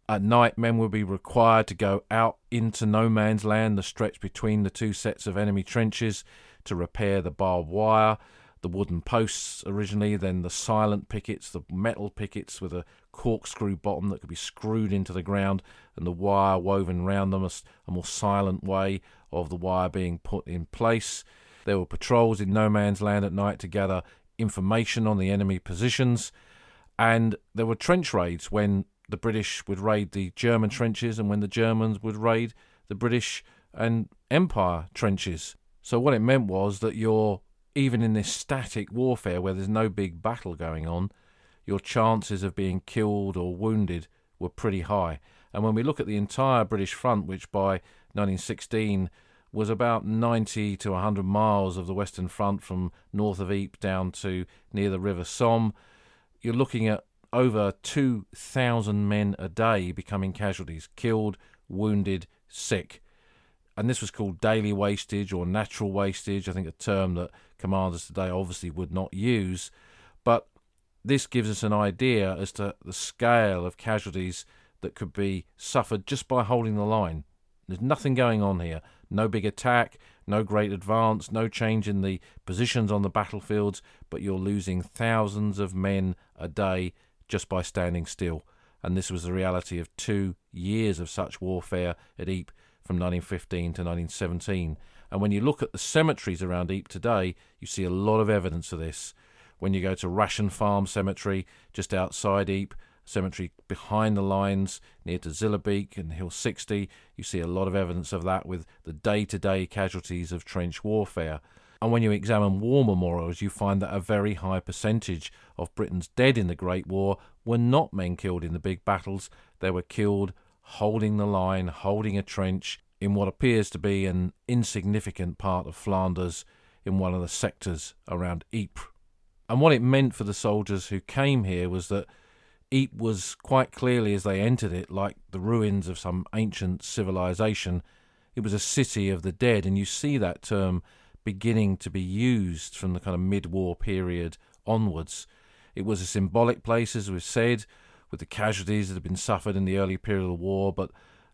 At night, men would be required to go out into no man's land, the stretch between the two sets of enemy trenches, to repair the barbed wire. the wooden posts originally, then the silent pickets, the metal pickets with a corkscrew bottom that could be screwed into the ground, and the wire woven around them, a more silent way of the wire being put in place. There were patrols in no man's land at night to gather information on the enemy positions, and there were trench raids when the British would raid the German trenches and when the Germans would raid the British and Empire trenches. So what it meant was that even in this static warfare where there's no big battle going on, your chances of being killed or wounded were pretty high. And when we look at the entire British front, which by 1916 was about 90 to 100 miles of the Western Front from north of Ypres down to near the River Somme, you're looking at over 2,000 men a day becoming casualties, killed, wounded, sick. And this was called daily wastage or natural wastage, I think a term that commanders today obviously would not use. But this gives us an idea as to the scale of casualties that could be suffered just by holding the line. There's nothing going on here. No big attack, no great advance, no change in the positions on the battlefields, but you're losing thousands of men a day just by standing still. And this was the reality of 2 years of such warfare at Ypres from 1915 to 1917. And when you look at the cemeteries around Ypres today, you see a lot of evidence of this. When you go to Ration Farm Cemetery, just outside Ypres, cemetery behind the lines near to Zillebeek and Hill 60, you see a lot of evidence of that with the day-to-day casualties of trench warfare. And when you examine war memorials, you find that a very high percentage of Britain's dead in the Great War were not men killed in the big battles. They were killed holding the line, holding a trench in what appears to be an insignificant part of Flanders in one of the sectors around Ypres. And what it meant for the soldiers who came here was that Ypres was quite clearly, as they entered it, like the ruins of some ancient civilization. It was a city of the dead, and you see that term beginning to be used from the kind of mid-war period onwards. It was a symbolic place, as we've said, with the casualties that had been suffered in the early period of the war, but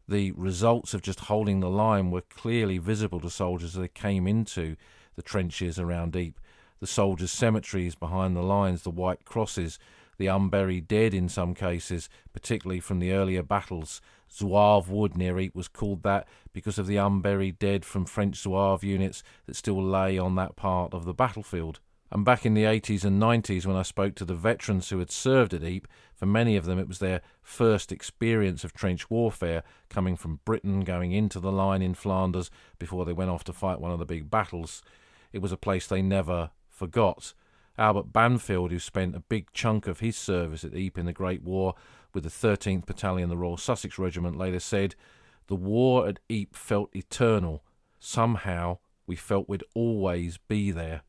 the results of just holding the line were clearly visible to soldiers as they came into the trenches around Ypres. The soldiers' cemeteries behind the lines, the white crosses, the unburied dead in some cases, particularly from the earlier battles. Zouave Wood near Ypres was called that because of the unburied dead from French Zouave units that still lay on that part of the battlefield. And back in the 80s and 90s, when I spoke to the veterans who had served at Ypres, for many of them it was their first experience of trench warfare, coming from Britain, going into the line in Flanders before they went off to fight one of the big battles. It was a place they never forgot. Albert Banfield, who spent a big chunk of his service at Ypres in the Great War with the 13th Battalion, the Royal Sussex Regiment, later said, "The war at Ypres felt eternal. Somehow we felt we'd always be there."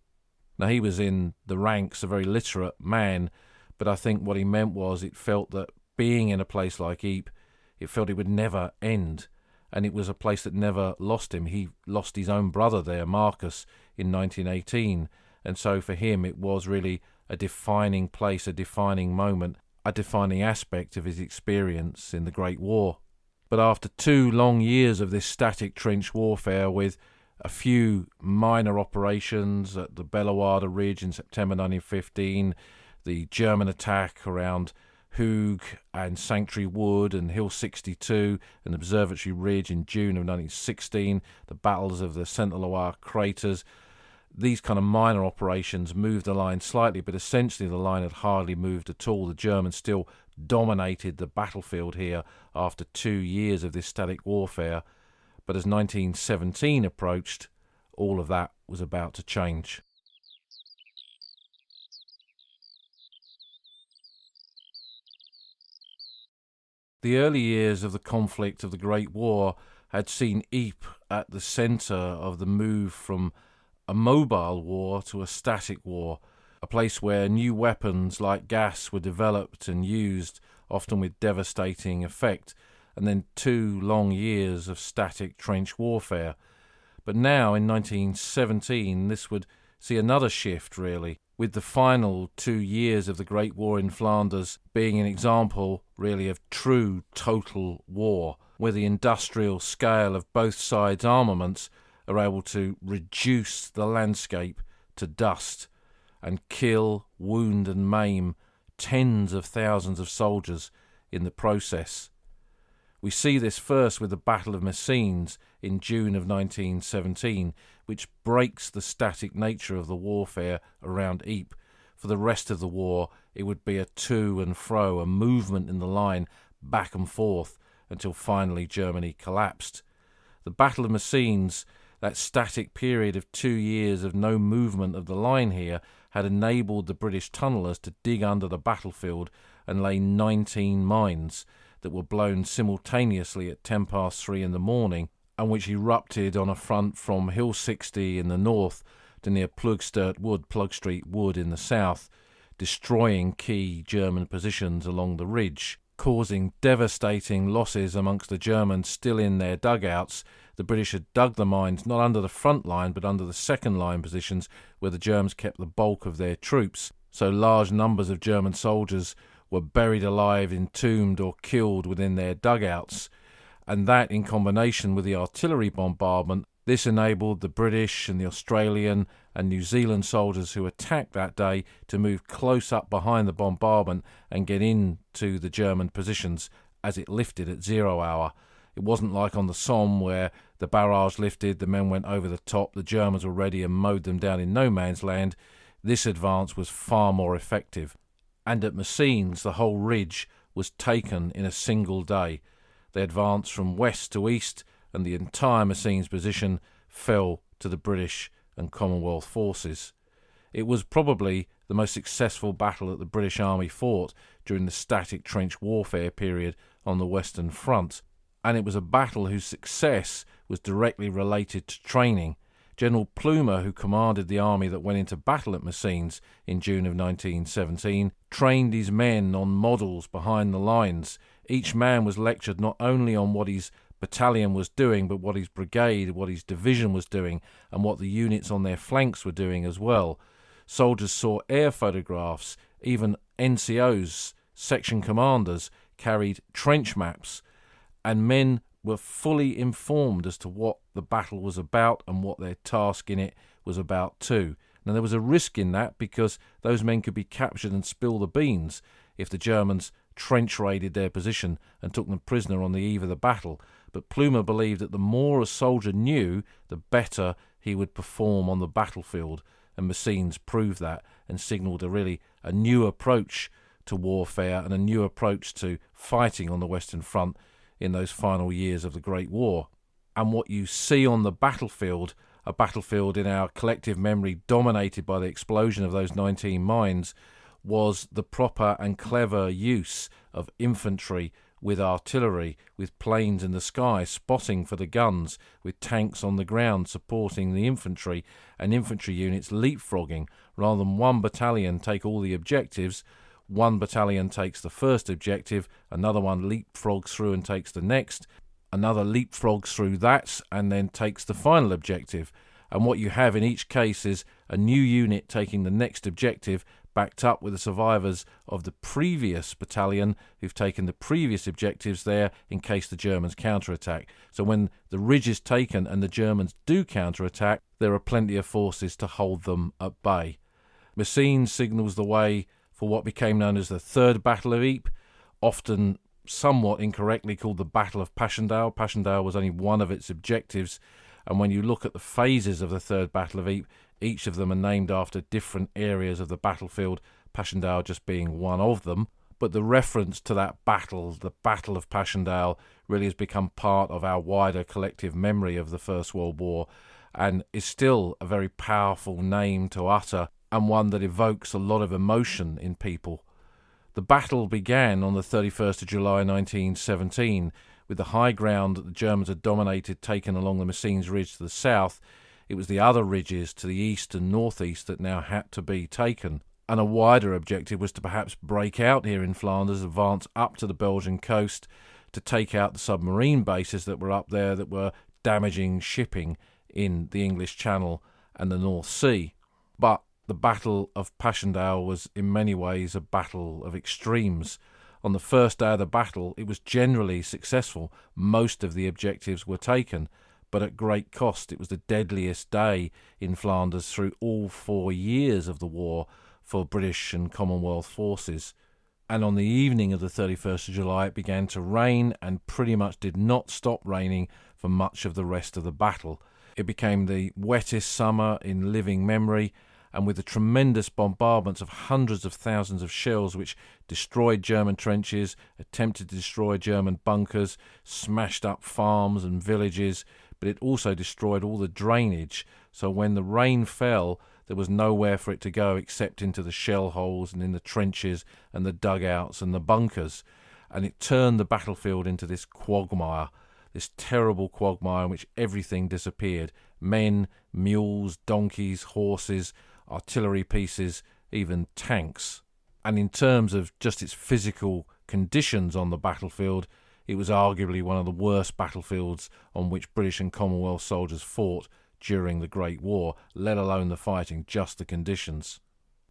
Now, he was in the ranks, a very literate man, but I think what he meant was it felt that being in a place like Ypres, it felt it would never end. And it was a place that never lost him. He lost his own brother there, Marcus, in 1918. And so for him, it was really a defining place, a defining moment, a defining aspect of his experience in the Great War. But after 2 long years of this static trench warfare with a few minor operations at the Bellewaerde Ridge in September 1915, the German attack around Hooge and Sanctuary Wood and Hill 62 and Observatory Ridge in June of 1916, the battles of the Saint-Éloi craters, these kind of minor operations moved the line slightly, but essentially the line had hardly moved at all. The Germans still dominated the battlefield here after 2 years of this static warfare. But as 1917 approached, all of that was about to change. The early years of the conflict of the Great War had seen Ypres at the centre of the move from a mobile war to a static war, a place where new weapons like gas were developed and used, often with devastating effect, and then 2 long years of static trench warfare. But now, in 1917, this would see another shift, really, with the final 2 years of the Great War in Flanders being an example, really, of true total war, where the industrial scale of both sides' armaments are able to reduce the landscape to dust. and kill, wound and maim tens of thousands of soldiers in the process. We see this first with the Battle of Messines in June of 1917, which breaks the static nature of the warfare around Ypres. For the rest of the war, it would be a to and fro, a movement in the line back and forth until finally Germany collapsed. The Battle of Messines, that static period of 2 years of no movement of the line here, had enabled the British tunnellers to dig under the battlefield and lay 19 mines that were blown simultaneously at 3:10 in the morning, and which erupted on a front from Hill 60 in the north to near Plug Street Wood in the south, destroying key German positions along the ridge, causing devastating losses amongst the Germans still in their dugouts. The British had dug the mines not under the front line but under the second line positions where the Germans kept the bulk of their troops, so large numbers of German soldiers were buried alive, entombed or killed within their dugouts. And that, in combination with the artillery bombardment, this enabled the British and the Australian and New Zealand soldiers who attacked that day to move close up behind the bombardment and get into the German positions as it lifted at 0 hour. It wasn't like on the Somme where the barrage lifted, the men went over the top, the Germans were ready and mowed them down in no man's land. This advance was far more effective. And at Messines, the whole ridge was taken in a single day. They advanced from west to east, and the entire Messines position fell to the British and Commonwealth forces. It was probably the most successful battle that the British Army fought during the static trench warfare period on the Western Front, and it was a battle whose success was directly related to training. General Plumer, who commanded the army that went into battle at Messines in June of 1917, trained his men on models behind the lines. Each man was lectured not only on what his battalion was doing, but what his brigade, what his division was doing, and what the units on their flanks were doing as well. Soldiers saw air photographs, even NCOs, section commanders, carried trench maps, and men were fully informed as to what the battle was about and what their task in it was about too. Now there was a risk in that because those men could be captured and spill the beans if the Germans trench raided their position and took them prisoner on the eve of the battle. But Plumer believed that the more a soldier knew, the better he would perform on the battlefield, and Messines proved that and signalled a new approach to warfare and a new approach to fighting on the Western Front in those final years of the Great War. And what you see on the battlefield, a battlefield in our collective memory dominated by the explosion of those 19 mines, was the proper and clever use of infantry with artillery, with planes in the sky spotting for the guns, with tanks on the ground supporting the infantry, and infantry units leapfrogging. Rather than one battalion take all the objectives, one battalion takes the first objective, another one leapfrogs through and takes the next, another leapfrogs through that and then takes the final objective. And what you have in each case is a new unit taking the next objective, backed up with the survivors of the previous battalion who've taken the previous objectives there in case the Germans counterattack. So when the ridge is taken and the Germans do counterattack, there are plenty of forces to hold them at bay. Messines signals the way for what became known as the Third Battle of Ypres, often somewhat incorrectly called the Battle of Passchendaele. Passchendaele was only one of its objectives, and when you look at the phases of the Third Battle of Ypres, each of them are named after different areas of the battlefield, Passchendaele just being one of them. But the reference to that battle, the Battle of Passchendaele, really has become part of our wider collective memory of the First World War and is still a very powerful name to utter and one that evokes a lot of emotion in people. The battle began on the 31st of July 1917 with the high ground that the Germans had dominated taken along the Messines Ridge to the south. It was the other ridges to the east and northeast that now had to be taken. And a wider objective was to perhaps break out here in Flanders, advance up to the Belgian coast to take out the submarine bases that were up there that were damaging shipping in the English Channel and the North Sea. But the Battle of Passchendaele was in many ways a battle of extremes. On the first day of the battle, it was generally successful. Most of the objectives were taken. but at great cost. It was the deadliest day in Flanders through all 4 years of the war for British and Commonwealth forces. And on the evening of the 31st of July, it began to rain and pretty much did not stop raining for much of the rest of the battle. It became the wettest summer in living memory, and with the tremendous bombardments of hundreds of thousands of shells which destroyed German trenches, attempted to destroy German bunkers, smashed up farms and villages, but it also destroyed all the drainage. So when the rain fell, there was nowhere for it to go except into the shell holes and in the trenches and the dugouts and the bunkers. And it turned the battlefield into this quagmire, this terrible quagmire in which everything disappeared. Men, mules, donkeys, horses, artillery pieces, even tanks. And in terms of just its physical conditions on the battlefield, it was arguably one of the worst battlefields on which British and Commonwealth soldiers fought during the Great War, let alone the fighting, just the conditions.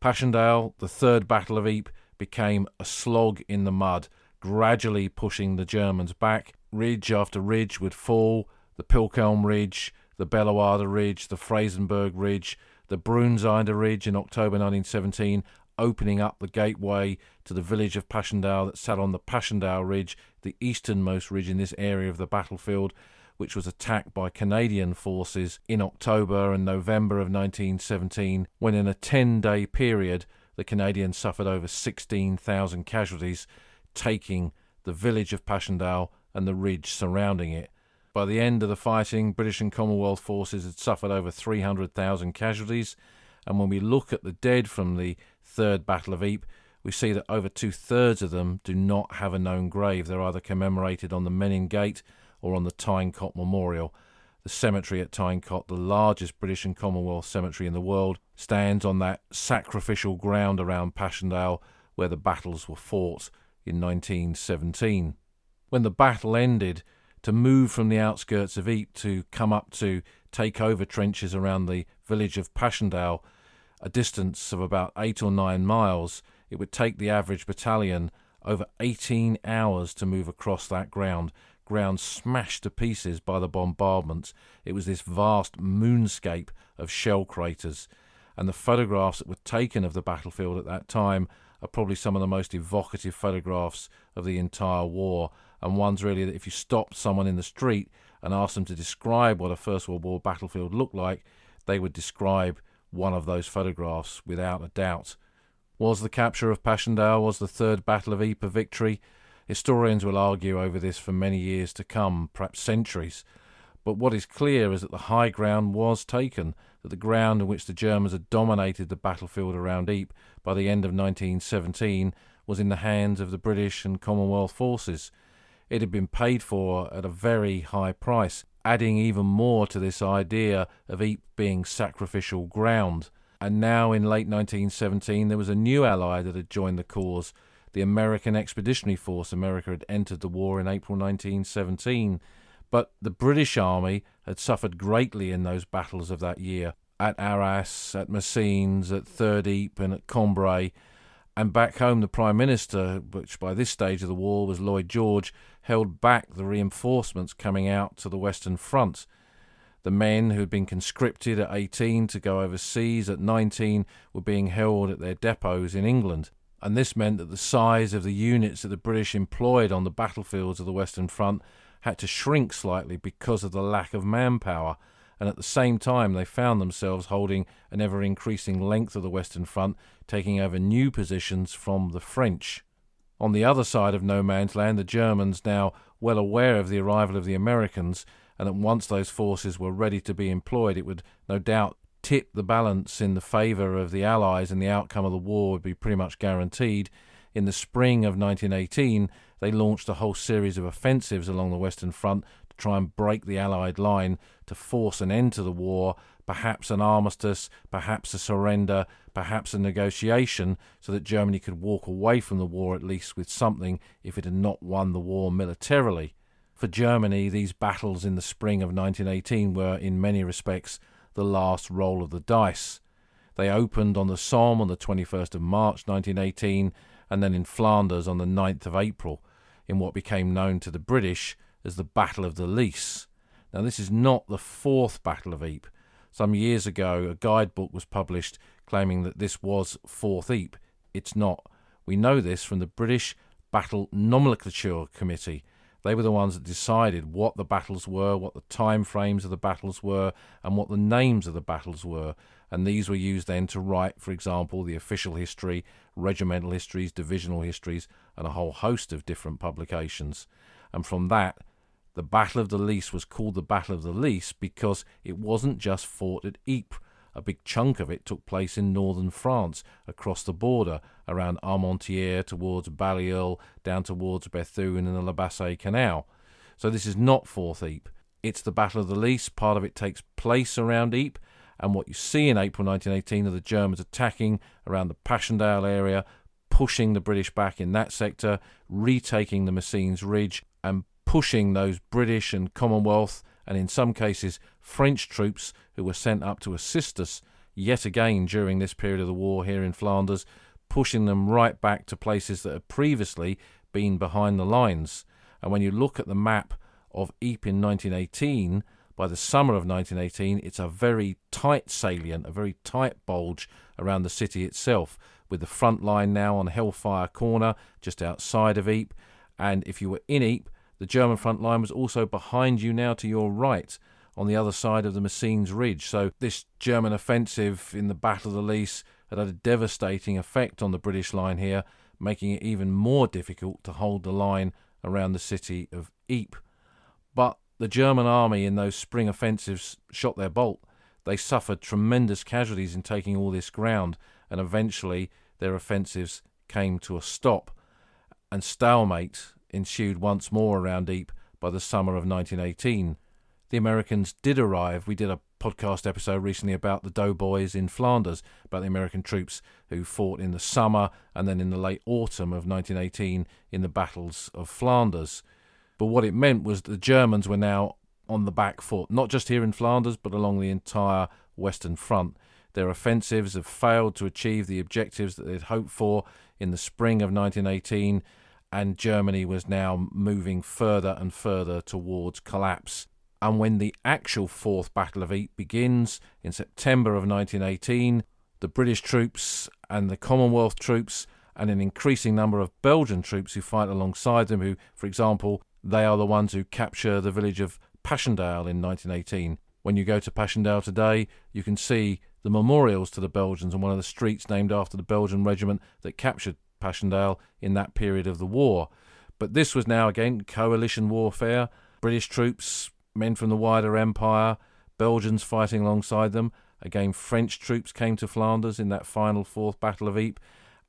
Passchendaele, the third Battle of Ypres, became a slog in the mud, gradually pushing the Germans back. Ridge after ridge would fall, the Pilkelm Ridge, the Bellewaerde Ridge, the Frasenberg Ridge, the Brunseider Ridge in October 1917, opening up the gateway to the village of Passchendaele that sat on the Passchendaele Ridge, the easternmost ridge in this area of the battlefield, which was attacked by Canadian forces in October and November of 1917, when in a 10-day period the Canadians suffered over 16,000 casualties, taking the village of Passchendaele and the ridge surrounding it. By the end of the fighting, British and Commonwealth forces had suffered over 300,000 casualties, and when we look at the dead from the Third Battle of Ypres, we see that over 2/3 of them do not have a known grave. They're either commemorated on the Menin Gate or on the Tyne-Cot Memorial. The cemetery at Tyne-Cot, the largest British and Commonwealth cemetery in the world, stands on that sacrificial ground around Passchendaele where the battles were fought in 1917. When the battle ended, to move from the outskirts of Ypres to come up to take over trenches around the village of Passchendaele, a distance of about 8 or 9 miles, it would take the average battalion over 18 hours to move across that ground smashed to pieces by the bombardments. It was this vast moonscape of shell craters, and the photographs that were taken of the battlefield at that time are probably some of the most evocative photographs of the entire war, and ones really that if you stopped someone in the street and asked them to describe what a First World War battlefield looked like, they would describe one of those photographs without a doubt. Was the capture of Passchendaele, was the Third Battle of Ypres a victory? Historians will argue over this for many years to come, perhaps centuries. But what is clear is that the high ground was taken, that the ground in which the Germans had dominated the battlefield around Ypres by the end of 1917 was in the hands of the British and Commonwealth forces. It had been paid for at a very high price, adding even more to this idea of Ypres being sacrificial ground. And now in late 1917 there was a new ally that had joined the cause, the American Expeditionary Force. America had entered the war in April 1917, but the British Army had suffered greatly in those battles of that year, at Arras, at Messines, at Third Ypres and at Cambrai. And back home the Prime Minister, which by this stage of the war was Lloyd George, held back the reinforcements coming out to the Western Front. The men who had been conscripted at 18 to go overseas at 19 were being held at their depots in England. And this meant that the size of the units that the British employed on the battlefields of the Western Front had to shrink slightly because of the lack of manpower, and at the same time they found themselves holding an ever-increasing length of the Western Front, taking over new positions from the French. On the other side of no man's land, the Germans, now well aware of the arrival of the Americans, and that once those forces were ready to be employed, it would no doubt tip the balance in the favour of the Allies, and the outcome of the war would be pretty much guaranteed. In the spring of 1918, they launched a whole series of offensives along the Western Front to try and break the Allied line, to force an end to the war, perhaps an armistice, perhaps a surrender, perhaps a negotiation, so that Germany could walk away from the war at least with something if it had not won the war militarily. For Germany, these battles in the spring of 1918 were, in many respects, the last roll of the dice. They opened on the Somme on the 21st of March 1918, and then in Flanders on the 9th of April, in what became known to the British as the Battle of the Lys. Now, this is not the fourth Battle of Ypres. Some years ago, a guidebook was published claiming that this was 4th Ypres. It's not. We know this from the British Battle Nomenclature Committee. They were the ones that decided what the battles were, what the time frames of the battles were, and what the names of the battles were. And these were used then to write, for example, the official history, regimental histories, divisional histories, and a whole host of different publications. And from that, the Battle of the Lys was called the Battle of the Lys because it wasn't just fought at Ypres. A big chunk of it took place in northern France, across the border, around Armentières, towards Balliol, down towards Bethune and the La Bassée Canal. So this is not 4th Ypres. It's the Battle of the Lys. Part of it takes place around Ypres, and what you see in April 1918 are the Germans attacking around the Passchendaele area, pushing the British back in that sector, retaking the Messines Ridge, and pushing those British and Commonwealth, and in some cases French troops who were sent up to assist us yet again during this period of the war here in Flanders, pushing them right back to places that had previously been behind the lines. And when you look at the map of Ypres in 1918, by the summer of 1918, it's a very tight salient, a very tight bulge around the city itself, with the front line now on Hellfire Corner, just outside of Ypres. And if you were in Ypres, the German front line was also behind you now to your right, on the other side of the Messines Ridge. So this German offensive in the Battle of the Lys had a devastating effect on the British line here, making it even more difficult to hold the line around the city of Ypres. But the German army in those spring offensives shot their bolt. They suffered tremendous casualties in taking all this ground, and eventually their offensives came to a stop, and stalemate ensued once more around Ypres by the summer of 1918. The Americans did arrive. We did a podcast episode recently about the doughboys in Flanders, about the American troops who fought in the summer and then in the late autumn of 1918 in the battles of Flanders. But what it meant was the Germans were now on the back foot, not just here in Flanders, but along the entire Western Front. Their offensives have failed to achieve the objectives that they'd hoped for in the spring of 1918, and Germany was now moving further and further towards collapse. And when the actual 4th Battle of Ypres begins in September of 1918, the British troops and the Commonwealth troops and an increasing number of Belgian troops who fight alongside them, who, for example, they are the ones who capture the village of Passchendaele in 1918. When you go to Passchendaele today, you can see the memorials to the Belgians on one of the streets named after the Belgian regiment that captured Passchendaele in that period of the war. But this was now again coalition warfare. British troops, men from the wider empire, Belgians fighting alongside them. Again, French troops came to Flanders in that final 4th Battle of Ypres,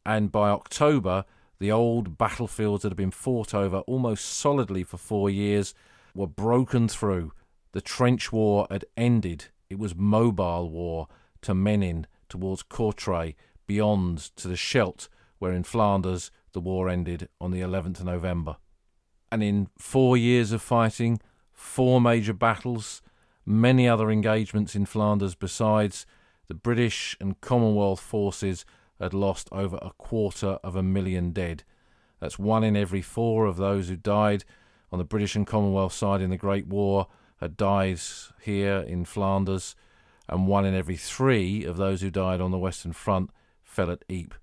and by October the old battlefields that had been fought over almost solidly for 4 years were broken through. The trench war had ended. It was mobile war to Menin, towards Courtrai, beyond to the Scheldt, where in Flanders the war ended on the 11th of November. And in 4 years of fighting, 4 major battles, many other engagements in Flanders besides, the British and Commonwealth forces had lost over 250,000 dead. That's 1 in every 4 of those who died on the British and Commonwealth side in the Great War had died here in Flanders, and 1 in every 3 of those who died on the Western Front fell at Ypres.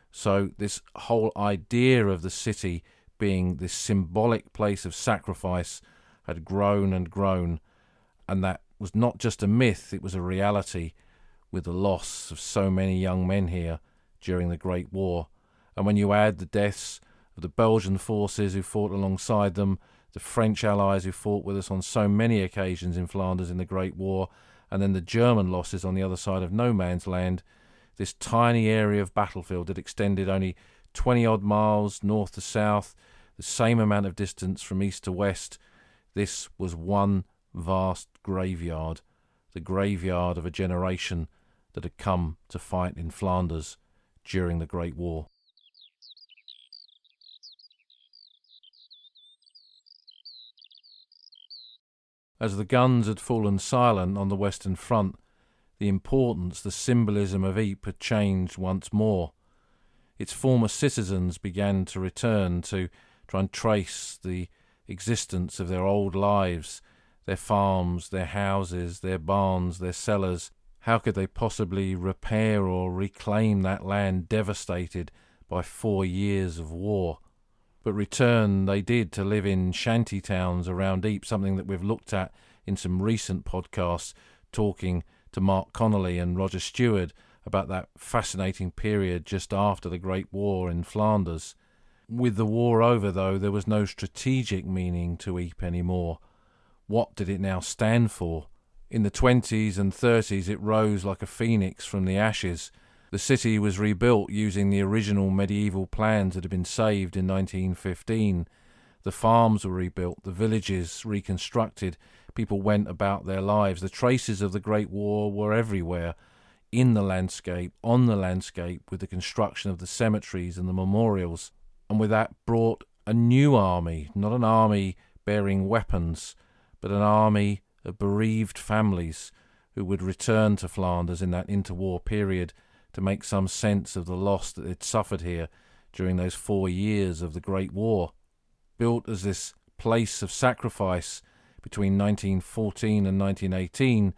So this whole idea of the city being this symbolic place of sacrifice had grown and grown, and that was not just a myth, it was a reality, with the loss of so many young men here during the Great War. And when you add the deaths of the Belgian forces who fought alongside them, the French allies who fought with us on so many occasions in Flanders in the Great War, and then the German losses on the other side of no man's land, this tiny area of battlefield that extended only 20-odd miles north to south, the same amount of distance from east to west, this was one vast graveyard, the graveyard of a generation that had come to fight in Flanders during the Great War. As the guns had fallen silent on the Western Front, the importance, the symbolism of Ypres had changed once more. Its former citizens began to return to try and trace the existence of their old lives, their farms, their houses, their barns, their cellars. How could they possibly repair or reclaim that land devastated by 4 years of war? But return they did to live in shanty towns around Ypres, something that we've looked at in some recent podcasts, talking to Mark Connolly and Roger Stewart about that fascinating period just after the Great War in Flanders. With the war over, though, there was no strategic meaning to Ypres anymore. What did it now stand for? In the 20s and 30s it rose like a phoenix from the ashes. The city was rebuilt using the original medieval plans that had been saved in 1915. The farms were rebuilt, the villages reconstructed, people went about their lives. The traces of the Great War were everywhere, in the landscape, on the landscape, with the construction of the cemeteries and the memorials. And with that brought a new army, not an army bearing weapons, but an army of bereaved families who would return to Flanders in that interwar period to make some sense of the loss that they'd suffered here during those 4 years of the Great War. Built as this place of sacrifice between 1914 and 1918,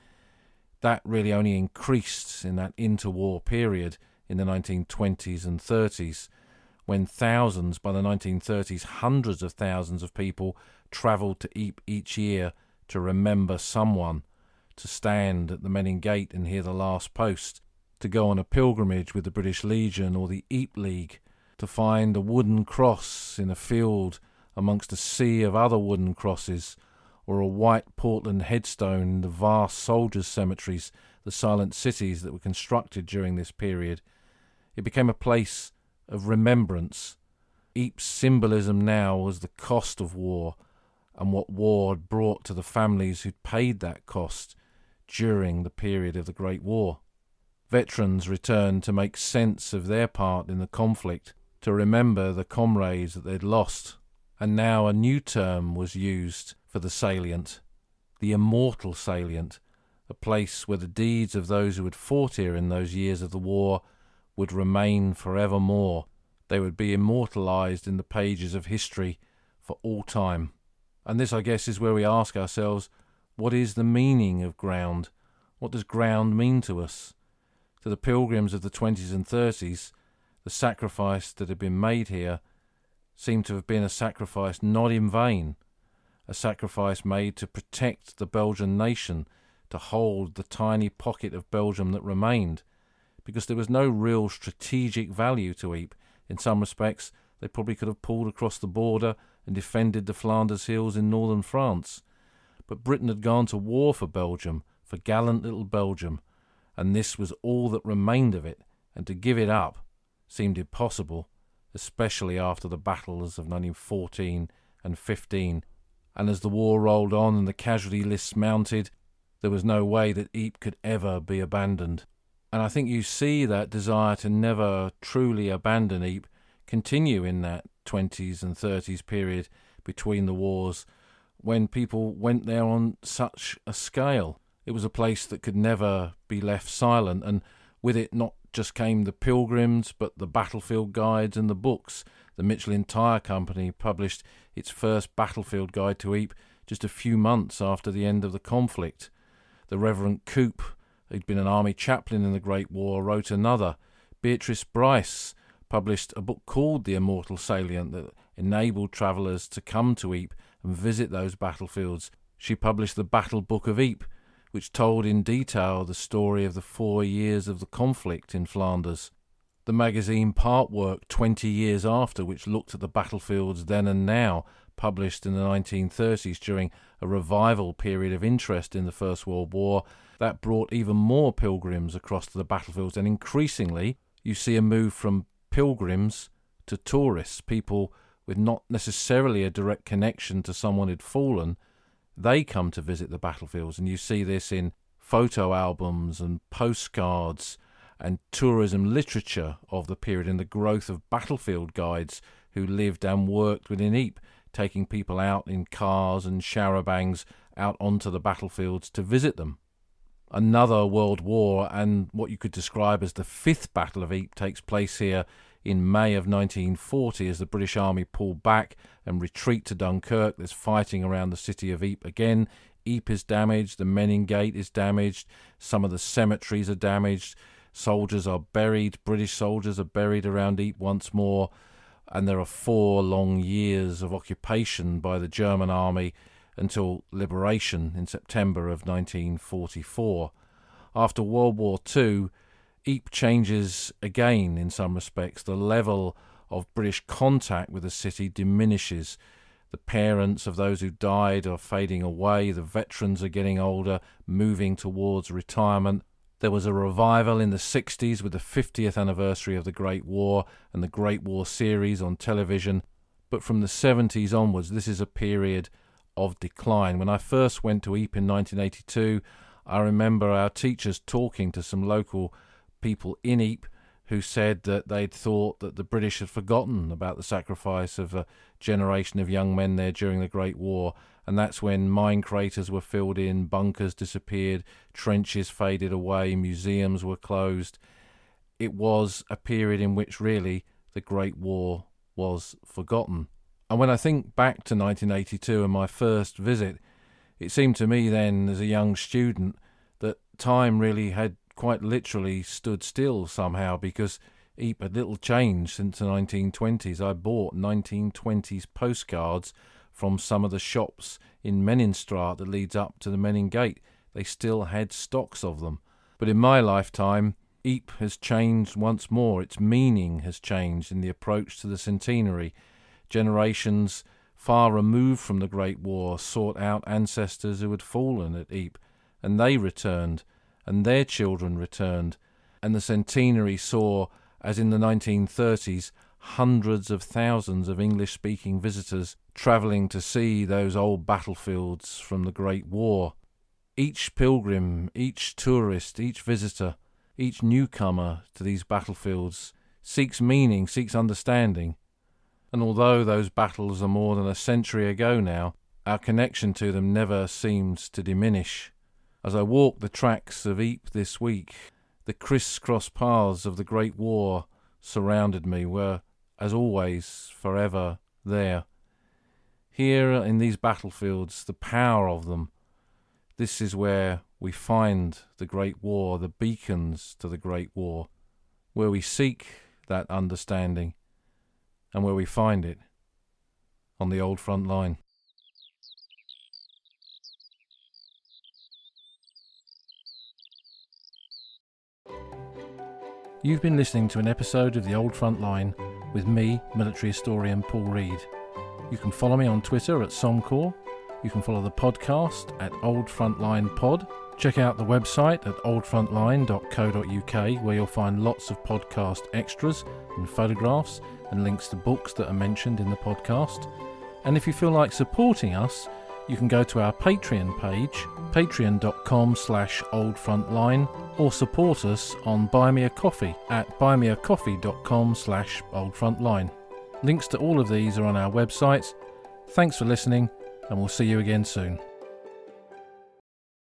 that really only increased in that interwar period in the 1920s and 30s, when thousands, by the 1930s, hundreds of thousands of people travelled to Ypres each year to remember someone, to stand at the Menin Gate and hear the last post, to go on a pilgrimage with the British Legion or the Ypres League, to find a wooden cross in a field amongst a sea of other wooden crosses, or a white Portland headstone in the vast soldiers' cemeteries, the silent cities that were constructed during this period. It became a place of remembrance. Ypres' symbolism now was the cost of war, and what war had brought to the families who'd paid that cost during the period of the Great War. Veterans returned to make sense of their part in the conflict, to remember the comrades that they'd lost. And now a new term was used for the salient, the Immortal Salient, a place where the deeds of those who had fought here in those years of the war would remain forevermore. They would be immortalized in the pages of history for all time. And this, I guess, is where we ask ourselves, what is the meaning of ground? What does ground mean to us? To the pilgrims of the 20s and 30s, the sacrifice that had been made here seemed to have been a sacrifice not in vain, a sacrifice made to protect the Belgian nation, to hold the tiny pocket of Belgium that remained, because there was no real strategic value to Ypres. In some respects, they probably could have pulled across the border and defended the Flanders hills in northern France. But Britain had gone to war for Belgium, for gallant little Belgium, and this was all that remained of it, and to give it up seemed impossible, especially after the battles of 1914 and 15. And as the war rolled on and the casualty lists mounted, there was no way that Ypres could ever be abandoned. And I think you see that desire to never truly abandon Ypres continue in that 20s and 30s period between the wars, when people went there on such a scale. It was a place that could never be left silent, and with it not just came the pilgrims, but the battlefield guides and the books. The Michelin Tire Company published its first battlefield guide to Ypres just a few months after the end of the conflict. The Reverend Coop, who'd been an army chaplain in the Great War, wrote another. Beatrice Bryce published a book called The Immortal Salient that enabled travellers to come to Ypres and visit those battlefields. She published the Battle Book of Ypres, which told in detail the story of the 4 years of the conflict in Flanders. The magazine Partwork, 20 years after, which looked at the battlefields then and now, published in the 1930s during a revival period of interest in the First World War, that brought even more pilgrims across to the battlefields, and increasingly you see a move from pilgrims to tourists, people with not necessarily a direct connection to someone who'd fallen. They come to visit the battlefields, and you see this in photo albums and postcards and tourism literature of the period, and the growth of battlefield guides who lived and worked within Ypres, taking people out in cars and charabancs out onto the battlefields to visit them. Another world war, and what you could describe as the Fifth Battle of Ypres, takes place here in May of 1940 as the British Army pull back and retreat to Dunkirk. There's fighting around the city of Ypres again. Ypres is damaged, the Menin Gate is damaged, some of the cemeteries are damaged, soldiers are buried, British soldiers are buried around Ypres once more, and there are 4 long years of occupation by the German army until liberation in September of 1944. After World War II, Ypres changes again in some respects. The level of British contact with the city diminishes. The parents of those who died are fading away. The veterans are getting older, moving towards retirement. There was a revival in the 60s with the 50th anniversary of the Great War and the Great War series on television. But from the 70s onwards, this is a period of decline. When I first went to Ypres in 1982, I remember our teachers talking to some local people in Ypres who said that they'd thought that the British had forgotten about the sacrifice of a generation of young men there during the Great War, and that's when mine craters were filled in, bunkers disappeared, trenches faded away, museums were closed. It was a period in which really the Great War was forgotten. And when I think back to 1982 and my first visit, it seemed to me then as a young student that time really had quite literally stood still somehow, because Ypres had little changed since the 1920s. I bought 1920s postcards from some of the shops in Meninstraat that leads up to the Menin Gate. They still had stocks of them. But in my lifetime, Ypres has changed once more. Its meaning has changed in the approach to the centenary. Generations far removed from the Great War sought out ancestors who had fallen at Ypres, and they returned, and their children returned, and the centenary saw, as in the 1930s, hundreds of thousands of English-speaking visitors travelling to see those old battlefields from the Great War. Each pilgrim, each tourist, each visitor, each newcomer to these battlefields seeks meaning, seeks understanding. And although those battles are more than a century ago now, our connection to them never seems to diminish. As I walked the tracks of Ypres this week, the criss-cross paths of the Great War surrounded me, were, as always, forever there. Here in these battlefields, the power of them, this is where we find the Great War, the beacons to the Great War, where we seek that understanding and where we find it on the old front line. You've been listening to an episode of The Old Front Line with me, military historian Paul Reed. You can follow me on Twitter at Somcor. You can follow the podcast at Old Frontline Pod. Check out the website at oldfrontline.co.uk, where you'll find lots of podcast extras and photographs and links to books that are mentioned in the podcast. And if you feel like supporting us, you can go to our Patreon page, patreon.com/oldfrontline, or support us on Buy Me a Coffee at buymeacoffee.com/oldfrontline. Links to all of these are on our website. Thanks for listening, and we'll see you again soon.